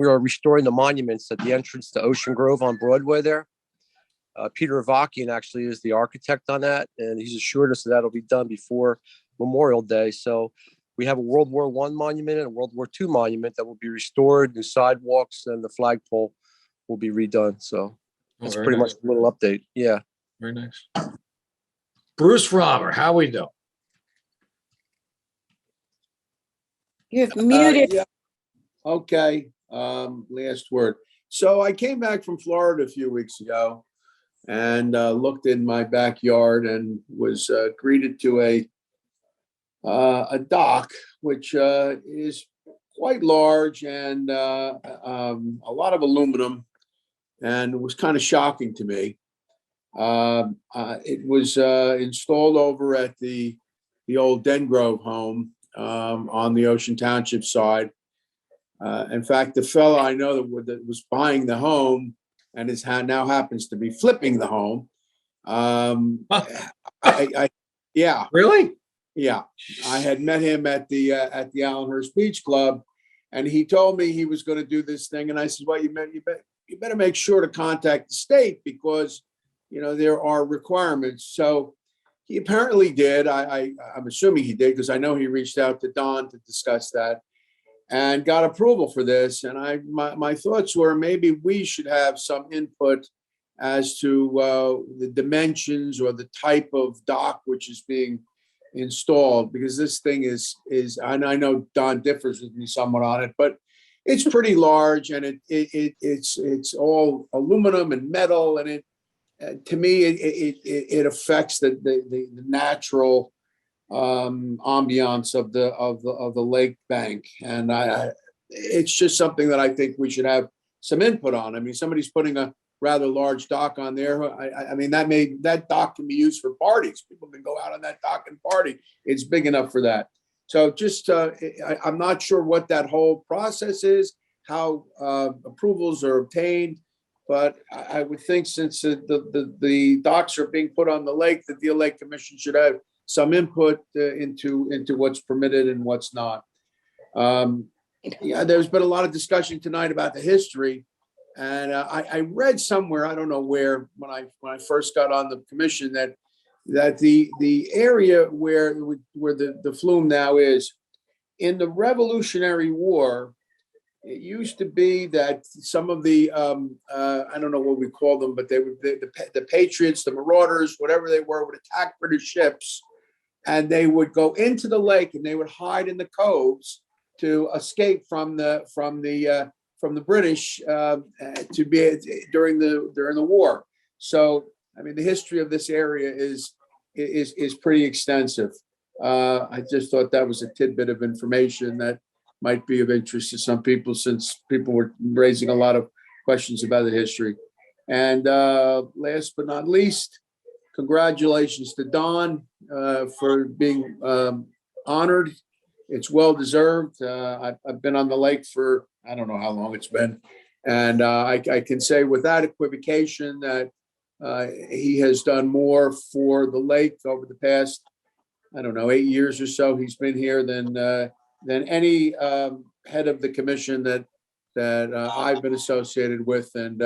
are restoring the monuments at the entrance to Ocean Grove on Broadway there. Peter Avakian actually is the architect on that, and he's assured us that that'll be done before Memorial Day. So We have a World War I monument and a World War II monument that will be restored, new sidewalks, and the flagpole will be redone. So that's very pretty nice. much a little update. Yeah. Very nice. Bruce Frommer, how we doing? You've muted. Yeah. Okay, last word. So I came back from Florida a few weeks ago and looked in my backyard and was greeted to a dock, which is quite large and a lot of aluminum, and it was kind of shocking to me. It was installed over at the old Dengrove home on the Ocean Township side. In fact, the fellow I know that was buying the home and now happens to be flipping the home. Yeah, Really? yeah. I had met him at the Allenhurst Beach Club, and he told me he was going to do this thing. And I said, "Well, you better make sure to contact the state because there are requirements." So he apparently did. I'm assuming he did because I know he reached out to Don to discuss that and got approval for this. And my thoughts were maybe we should have some input as to the dimensions or the type of dock which is being installed, because this thing is I know Don differs with me somewhat on it, but it's pretty large, and it's all aluminum and metal, and to me it affects the natural ambiance of the lake bank, and it's just something that I think we should have some input on. I mean, somebody's putting a rather large dock on there. I mean, that dock can be used for parties. People can go out on that dock and party. It's big enough for that. So just I'm not sure what that whole process is, how approvals are obtained, but I would think since the docks are being put on the lake, the Deal Lake Commission should have some input into what's permitted and what's not. Yeah, there's been a lot of discussion tonight about the history, and I read somewhere, I don't know where, when I first got on the commission, that the area where the flume now is, in the Revolutionary War, it used to be that some of the I don't know what we call them, but they would the Patriots, the Marauders, whatever they were, would attack British ships, and they would go into the lake and they would hide in the coves to escape from the British to be during the war. So I mean, the history of this area is pretty extensive. I just thought that was a tidbit of information that might be of interest to some people, since people were raising a lot of questions about the history. And last but not least, congratulations to Don for being honored. It's well deserved. I've been on the lake for, I don't know how long it's been. And I can say without equivocation that he has done more for the lake over the past, I don't know, 8 years or so he's been here than any head of the commission that I've been associated with. And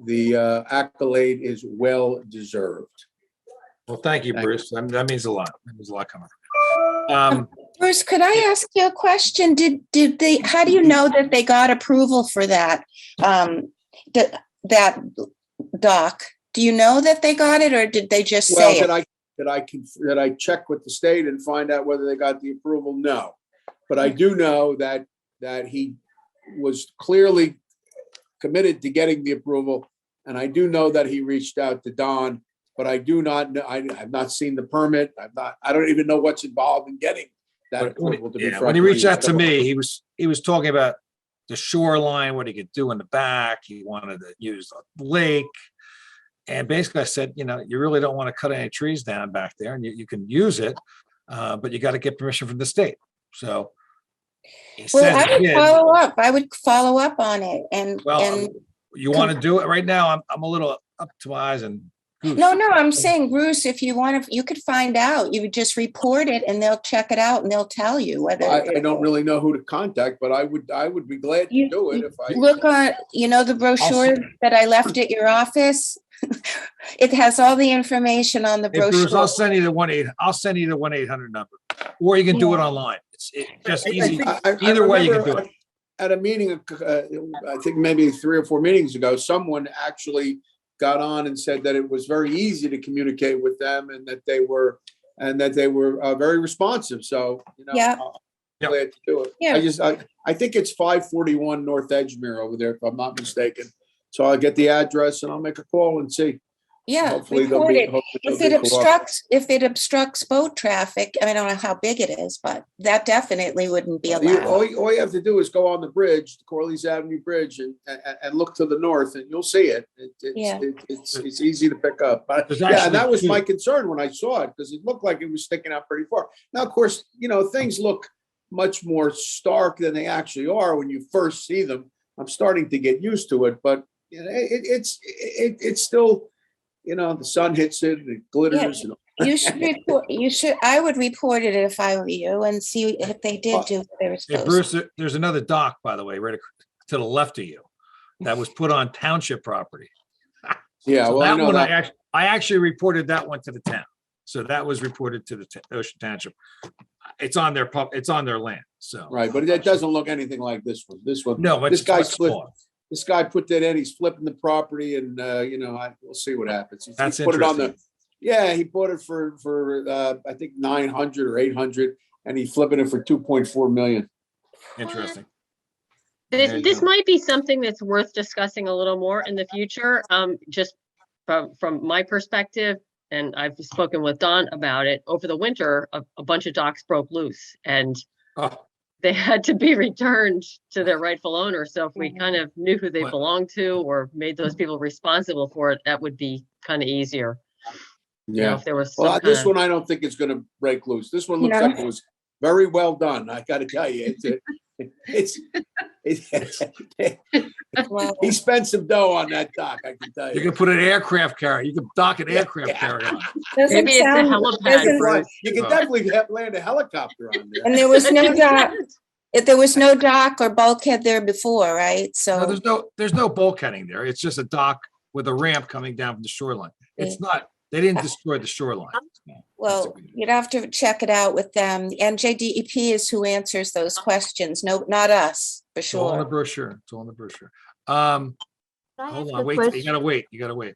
the accolade is well deserved. Well, thank you, Bruce. That means a lot. That means a lot coming. Bruce, could I ask you a question? Did they? How do you know that they got approval for that that dock? Do you know that they got it, or did they just say it? Did I check with the state and find out whether they got the approval? No, but I do know that he was clearly committed to getting the approval, and I do know that he reached out to Don. But I do not know. I have not seen the permit. I don't even know what's involved in getting that approval. When he reached out to me, he was talking about the shoreline, what he could do in the back. He wanted to use the lake, and basically I said, you really don't want to cut any trees down back there, and you can use it, but you got to get permission from the state. So, I would follow up on it, and you want to do it right now? I'm a little up to my eyes and. No, I'm saying, Bruce, if you want to, you could find out. You would just report it and they'll check it out and they'll tell you whether. I don't really know who to contact, but I would be glad to do it if I look on, the brochure that I left at your office. It has all the information on the brochure. Bruce, I'll send you the 1-800 number, or you can do it online. just I easy. think- Either way you can remember do it. At a meeting, I think maybe 3 or 4 meetings ago, someone actually got on and said that it was very easy to communicate with them and that they were very responsive. So, Yeah. I'm glad to do it. Yeah. I think it's 541 North Edgemere over there, if I'm not mistaken. So I'll get the address and I'll make a call and see. Yeah, Hopefully they'll report be- it. hopefully If they'll it be cooperative. obstructs boat traffic, I mean, I don't know how big it is, but that definitely wouldn't be All allowed. you have to do is go on the bridge, the Corliss Avenue Bridge, and look to the north, and you'll see it. Yeah. It's easy to pick up. But There's yeah, and actually that was my two. concern when I saw it, because it looked like it was sticking out pretty far. Now, of course, things look much more stark than they actually are when you first see them. I'm starting to get used to it, but it's still, the sun hits it, and it glitters. You should report, I would report it if I were you and see if they did do what they were Hey, supposed Bruce, to. there's another dock, by the way, right to the left of you, that was put on township property. Yeah, So well, I that know one, that. I actually reported that one to the town. So that was reported to the Ocean Township. It's on their land, so. Right, but it doesn't look anything like this one. This one. No, This it's guy much split. smaller. This guy put that in. He's flipping the property, and we'll see what happens. He That's put it on interesting. he bought it for I think 900 or 800, and he's flipping it for 2.4 million. Interesting. There you This go. might be something that's worth discussing a little more in the future. Just from my perspective, and I've spoken with Don about it, over the winter, a bunch of docks broke loose and Oh, they had to be returned to their rightful owner. So if we kind of knew who they What? belonged to or made those people responsible for it, that would be kind of easier. Yeah. If there was Well, some this kind of, one I don't think it's going to break loose. This one looks No. like it was very well done. I got to tell you, Well, he spent some dough on that dock. I can tell you you. can put an aircraft carrier. You can dock an Yeah, aircraft yeah. carrier on. doesn't maybe it's a sound- helipad, doesn't- Bruce. You can Oh. definitely land a helicopter on there. And there was no dock, if there was no dock or bulkhead there before, right? No, So, there's no bulkheading there. It's just a dock with a ramp coming down from the shoreline. It's not, they didn't destroy the shoreline. well, you'd have to check it out with them. The NJDEP is who answers those questions. No, not us, for It's all in the sure. brochure. It's all in the brochure. Hold on, wait, you gotta wait.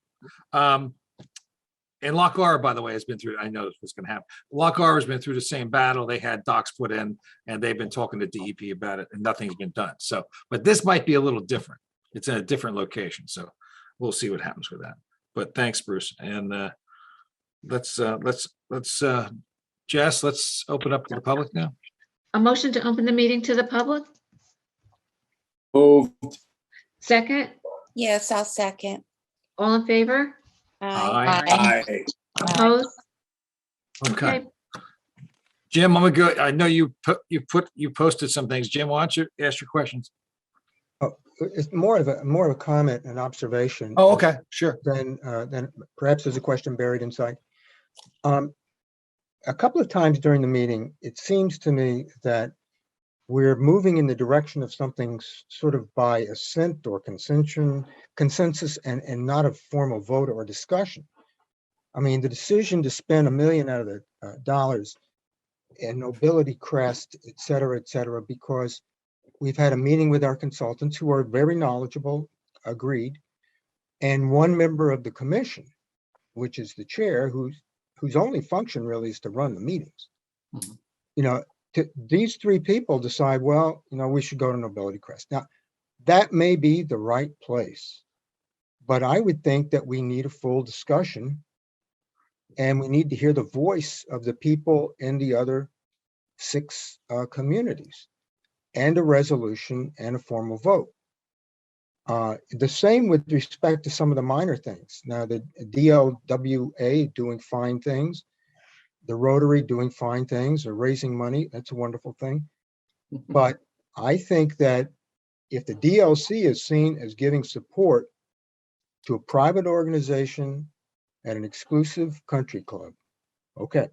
And Lock R, by the way, has been through, I know what's gonna happen. Lock R has been through the same battle. They had docks put in and they've been talking to DEP about it and nothing's been done. So, but this might be a little different. It's in a different location. So we'll see what happens with that. But thanks, Bruce. And let's Jess, let's open up to the public now. A motion to open the meeting to the public? Moved. Second, Yes, I'll second. all in favor? Aye. Aye. Opposed? Okay. Jim, I'm gonna go. I know you posted some things. Jim, why don't you ask your questions? It's more of a comment, an observation. Oh, okay, sure. Then perhaps there's a question buried inside. A couple of times during the meeting, it seems to me that we're moving in the direction of something sort of by assent or consensus and not a formal vote or discussion. I mean, the decision to spend $1 million out of the dollars in Nobility Crest, et cetera, because we've had a meeting with our consultants who are very knowledgeable, agreed, and one member of the commission, which is the chair, whose only function really is to run the meetings. Mhm. These three people decide, well, we should go to Nobility Crest. Now, that may be the right place, but I would think that we need a full discussion and we need to hear the voice of the people in the other 6 communities and a resolution and a formal vote. The same with respect to some of the minor things. Now, the DLWA doing fine things, the Rotary doing fine things, or raising money, that's a wonderful thing. But I think that if the DLC is seen as giving support to a private organization at an exclusive country club, okay,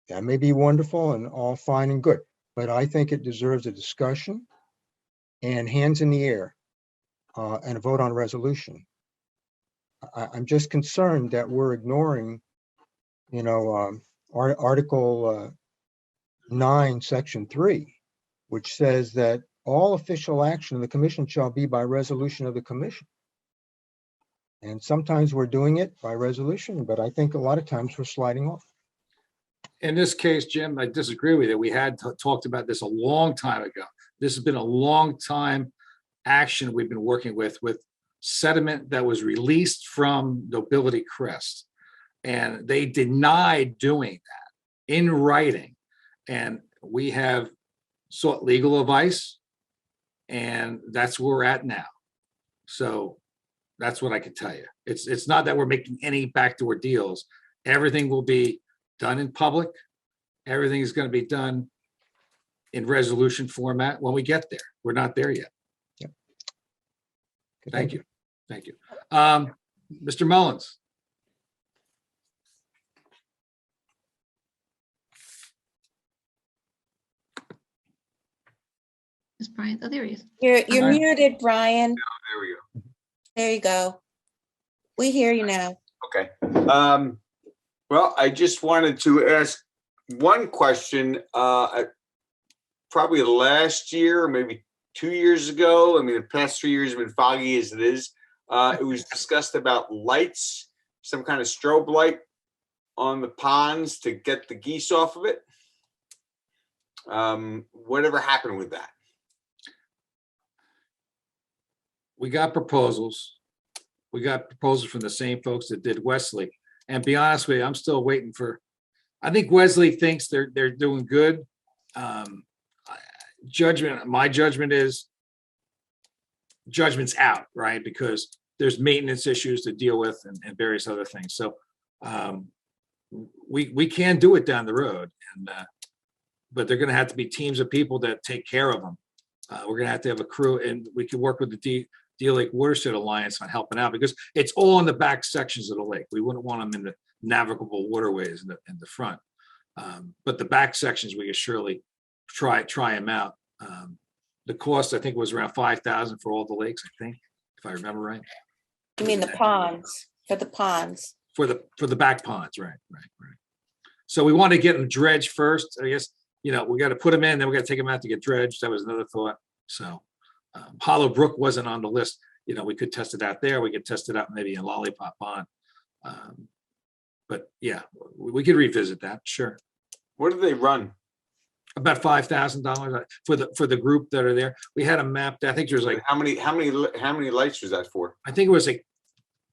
that may be wonderful and all fine and good, but I think it deserves a discussion and hands in the air and a vote on a resolution. I'm just concerned that we're ignoring, Article 9, Section 3, which says that all official action of the commission shall be by resolution of the commission. And sometimes we're doing it by resolution, but I think a lot of times we're sliding off. In this case, Jim, I disagree with you. We had talked about this a long time ago. This has been a long time action we've been working with sediment that was released from Nobility Crest. And they denied doing that in writing. And we have sought legal advice, and that's where we're at now. So that's what I can tell you. It's not that we're making any backdoor deals. Everything will be done in public. Everything is going to be done in resolution format when we get there. We're not there yet. Yep. Thank you. Thank you. Mr. Mullins. Is Brian, oh, there he is. You're Brian. muted, Brian. There we go. There you go. We hear you now. Okay. Well, I just wanted to ask one question. Probably last year, or maybe 2 years ago. I mean, the past 3 years have been foggy as it is. It was discussed about lights, some kind of strobe light on the ponds to get the geese off of it. Whatever happened with that? We got proposals. We got proposals from the same folks that did Wesley. And be honest with you, I'm still waiting for, I think Wesley thinks they're doing good. My judgment is judgment's out, right? Because there's maintenance issues to deal with and various other things. So we can do it down the road, but they're going to have to be teams of people that take care of them. We're going to have a crew, and we can work with the Deal Lake Watershed Alliance on helping out, because it's all in the back sections of the lake. We wouldn't want them in the navigable waterways in the front. But the back sections, we could surely try them out. The cost, I think, was around $5,000 for all the lakes, I think, if I remember right. You mean the ponds, for the ponds? For the back ponds, right. So we want to get them dredged first. I guess, we got to put them in, then we got to take them out to get dredged. That was another thought. So Hollow Brook wasn't on the list. We could test it out there. We could test it out maybe in Lollipop Pond. But yeah, we could revisit that. Sure. What do they run? About $5,000 for the group that are there. We had a map. I think there was like how many lights was that for? I think it was like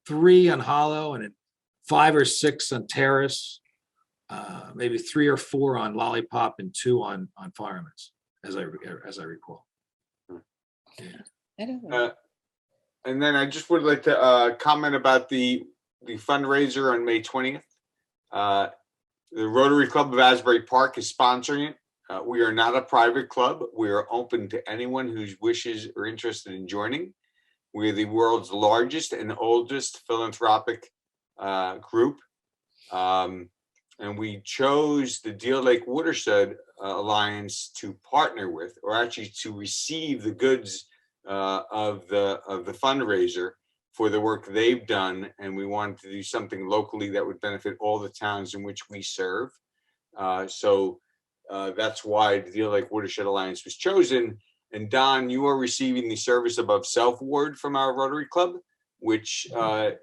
3 on Hollow and 5 or 6 on Terrace. Maybe 3 or 4 on Lollipop and 2 on Fireman's, as I recall. I don't know. And then I just would like to comment about the fundraiser on May 20th. The Rotary Club of Asbury Park is sponsoring it. We are not a private club. We are open to anyone whose wishes or interested in joining. We are the world's largest and oldest philanthropic group. And we chose the Deal Lake Watershed Alliance to partner with, or actually to receive the goods of the fundraiser for the work they've done. And we wanted to do something locally that would benefit all the towns in which we serve. So that's why the Deal Lake Watershed Alliance was chosen. And Don, you are receiving the Service Above Self Award from our Rotary Club, which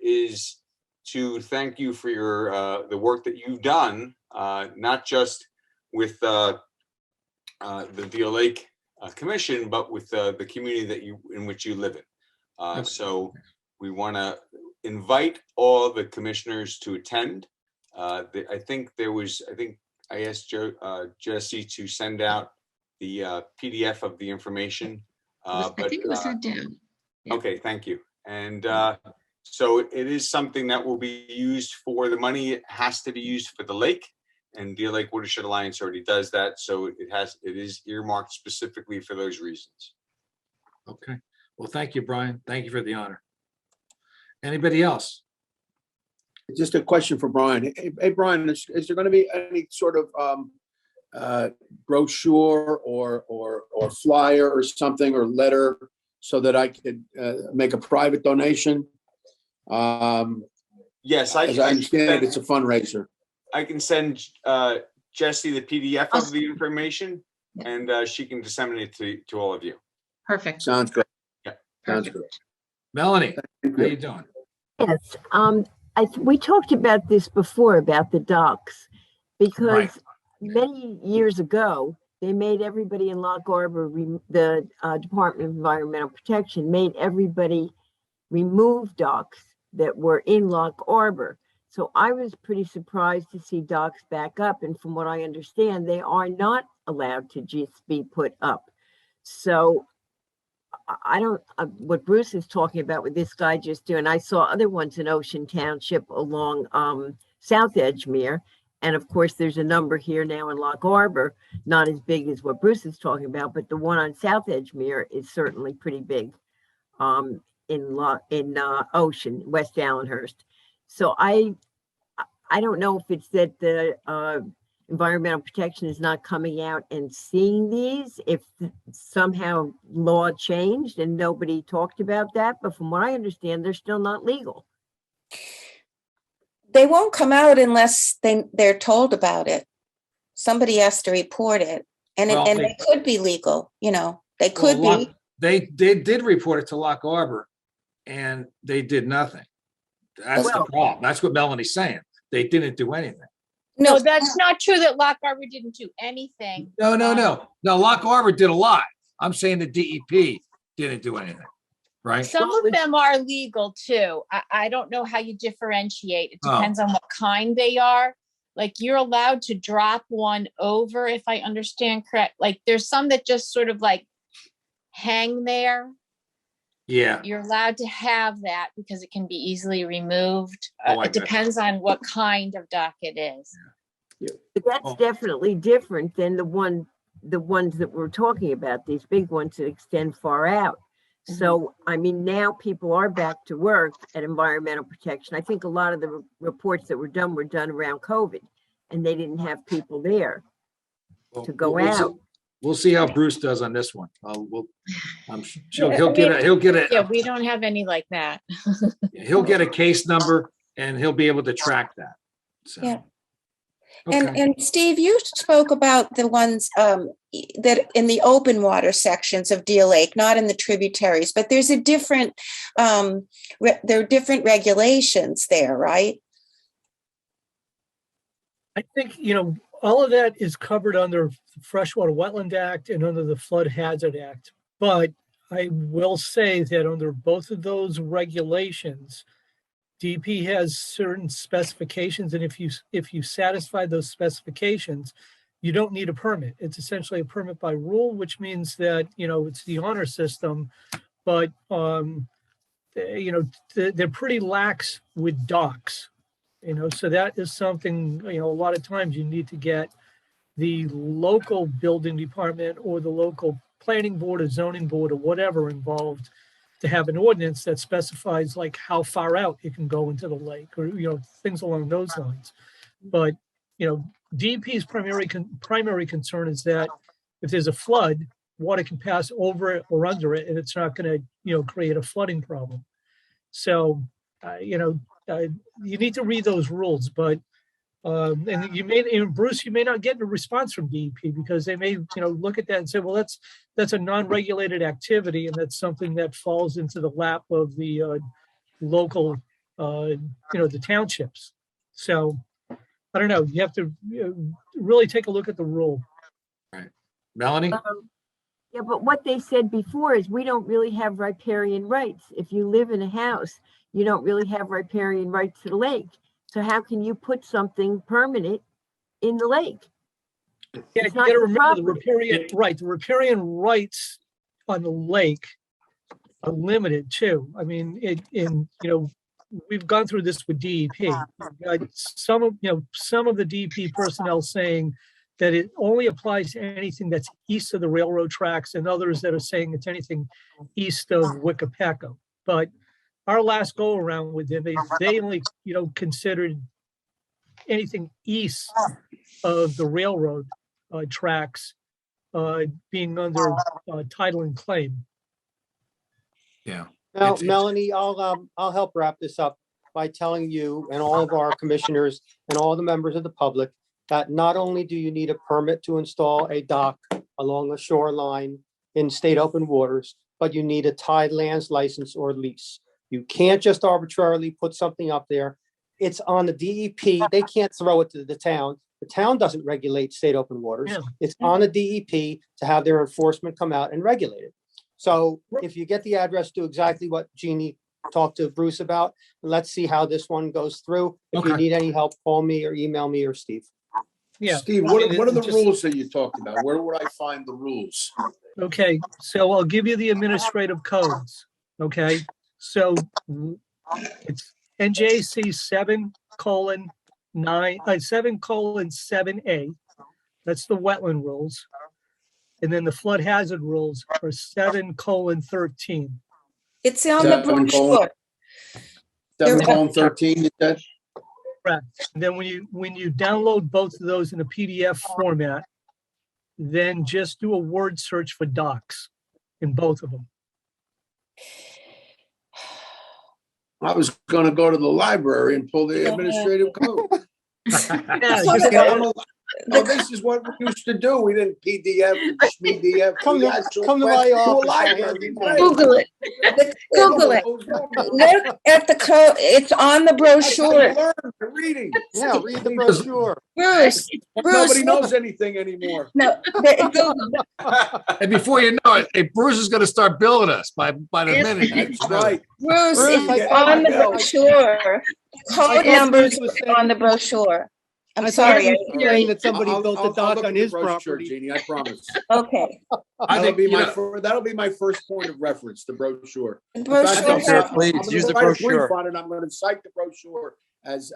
is to thank you for your the work that you've done, not just with the Deal Lake Commission, but with the community in which you live in. So we want to invite all the commissioners to attend. I think I asked Jesse to send out the PDF of the information. I think it was sent down. Yeah. Okay, thank you. And so it is something that will be used for the money. It has to be used for the lake, and Deal Lake Watershed Alliance already does that. So it is earmarked specifically for those reasons. Okay. Well, thank you, Brian. Thank you for the honor. Anybody else? Just a question for Brian. Hey, Brian, is there going to be any sort of brochure or flyer or something, or letter, so that I could make a private donation? Yes, as I understand it, it's a fundraiser. I can send Jesse the PDF I'll- of the information, Yeah. and she can disseminate to all of you. Perfect. Sounds good. Yeah. Sounds Perfect. good. Melanie, Thank how you. you doing? Yes, we talked about this before about the docks, Right. because many years ago, they made everybody in Lock Harbor, the Department of Environmental Protection made everybody remove docks that were in Lock Harbor. So I was pretty surprised to see docks back up. And from what I understand, they are not allowed to just be put up. So I don't, what Bruce is talking about with this guy just doing, I saw other ones in Ocean Township along South Edgemere. And of course, there's a number here now in Lock Harbor, not as big as what Bruce is talking about, but the one on South Edgemere is certainly pretty big in Ocean, West Allenhurst. So I don't know if it's that the environmental protection is not coming out and seeing these, if somehow law changed and nobody talked about that, but from what I understand, they're still not legal. They won't come out unless they're told about it. Somebody has to report it, and Well, they could be legal. You know, they Well, could be. They did report it to Lock Harbor, and they did nothing. That's the problem. That's what Melanie's saying. They didn't do anything. No, that's not true that Lock Harbor didn't do anything. No. Lock Harbor did a lot. I'm saying the DEP didn't do anything, right? Some of them are legal too. I don't know how you differentiate. It depends on what kind they are. Like you're allowed to drop one over, if I understand correct. Like there's some that just sort of like hang there. Yeah. You're allowed to have that because it can be easily removed. It depends on what kind of dock it is. But that's definitely different than the ones that we're talking about, these big ones that extend far out. So, I mean, now people are back to work at environmental protection. I think a lot of the reports that were done around COVID, and they didn't have people there to go out. We'll see how Bruce does on this one. I'm sure he'll get a. Yeah, we don't have any like that. He'll get a case number and he'll be able to track that. So. Yeah. Okay. And Steve, you spoke about the ones that in the open water sections of Deal Lake, not in the tributaries, but there's a different, there are different regulations there, right? I think, all of that is covered under the Freshwater Wetland Act and under the Flood Hazard Act. But I will say that under both of those regulations, DEP has certain specifications, and if you satisfy those specifications, you don't need a permit. It's essentially a permit by rule, which means that it's the honor system, but they're pretty lax with docks. So that is something a lot of times you need to get the local building department or the local planning board or zoning board or whatever involved to have an ordinance that specifies like how far out it can go into the lake or, things along those lines. But, DEP's primary concern is that if there's a flood, water can pass over it or under it, and it's not going to, create a flooding problem. So, you need to read those rules, but and Bruce, you may not get a response from DEP because they may, look at that and say, well, that's a non-regulated activity, and that's something that falls into the lap of the local, the townships. So I don't know. You have to really take a look at the rule. Right, Melanie. Yeah, but what they said before is we don't really have riparian rights. If you live in a house, you don't really have riparian rights to the lake. So how can you put something permanent in the lake? Yeah, you got to remember the riparian rights on the lake are limited too. I mean, we've gone through this with DEP. Some of the DEP personnel saying that it only applies to anything that's east of the railroad tracks, and others that are saying it's anything east of Wickapaco. But our last go around with them, they only, considered anything east of the railroad tracks being under title and claim. Yeah. Now, Melanie, I'll help wrap this up by telling you and all of our commissioners and all the members of the public that not only do you need a permit to install a dock along a shoreline in state open waters, but you need a Tidelands license or lease. You can't just arbitrarily put something up there. It's on the DEP. They can't throw it to the town. The town doesn't regulate state open waters. Yeah. It's on the DEP to have their enforcement come out and regulate it. So if you get the address, do exactly what Jeannie talked to Bruce about. Let's see how this one goes through. If you Okay. need any help, call me or email me or Steve. Yeah. Steve, I mean, what are the just- rules that you talked about? Where would I find the rules? Okay, so I'll give you the administrative codes, okay? So it's NJC 7:7:7A. That's the wetland rules. And then the flood hazard rules are 7:13. It's on the 7:13. brochure. 7:13, you said? Correct. And then when you download both of those in a PDF format, then just do a word search for docs in both of them. I was gonna go to the library and pull the administrative code. Yeah, So just the- add- No, this is what we used to do. We didn't PDF, SMEDF. Come to my office. Google it. Google it. Look at the code. It's on the brochure. Reading. Yeah, read the brochure. Bruce, Nobody knows anything anymore. No, And before you know it, hey, Bruce is gonna start billing us by the minute. That's right. Bruce, Bruce, it's I on the thought- brochure. Code thought numbers Bruce was are on the brochure. I'm I thought sorry. he was saying that somebody I'll- built I'll- a dock look on at the his brochure, property. Jeannie, I promise. Okay. I That'll think, be you my know, that'll be my first point of reference, the brochure. The In fact, brochure I'm Sure, has- please, gonna use the write a brief brochure. on it. I'm gonna cite the brochure as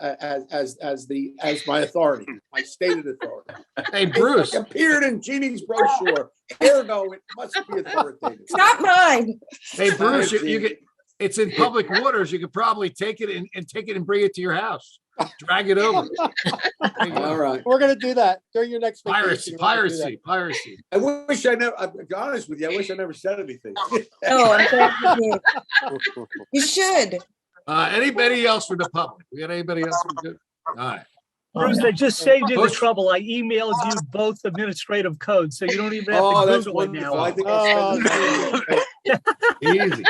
my authority, my stated authority. hey, Bruce, It appeared in Jeannie's brochure. Ergo, it must be authoritative. It's not mine. hey, Bruce, you Gene. get, it's in public waters. You could probably take it and take it and bring it to your house. Drag it over. There you go. All right. We're gonna do that during your next Piracy, vacation. We're gonna do that. piracy. I wish I never, I'll be honest with you, I wish I never said anything. No, I'm glad you did. You should. Anybody else for the public? We got anybody else? We good? All right. Bruce, I just saved you the Motion- trouble. I emailed you both administrative codes, so you don't even have Oh, to that's Google it wonderful. now. I think I'll spend the Easy.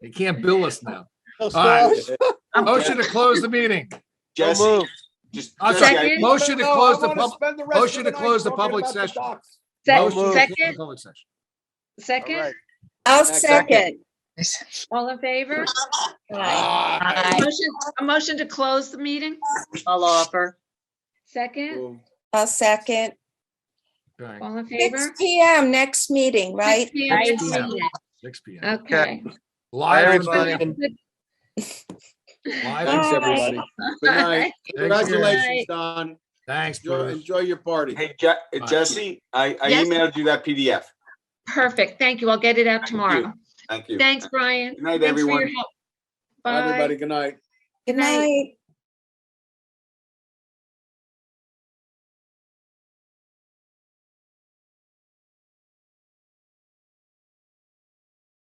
They can't bill us now. No, All right. stop. Motion to close the meeting. Jesse, just, I'm Jesse, sorry, I- motion to No, close I the wanna pub, spend the rest of motion to night close the talking public about the session. docks. Motion to close the Second, public session. second, I'll Second. second. all in favor? Ah, A motion to close the meeting? I'll offer. Second, boom. I'll second. All right, all in 6 favor? PM next meeting, 6 right? p.m. next 6 p.m. meeting. 6 p.m. Okay. Live. everybody. and- Live. Thanks, Bye. everybody. Good night. Congratulations, Don. Thanks, Enjoy, Bruce. enjoy your party. Hey, Jesse, I Yes. emailed you that PDF. Perfect. Thank you. I'll get it out tomorrow. Thank you. Thanks, Brian. Good night, Thanks for your everyone. help. Bye, Bye. everybody. Good night. Good night.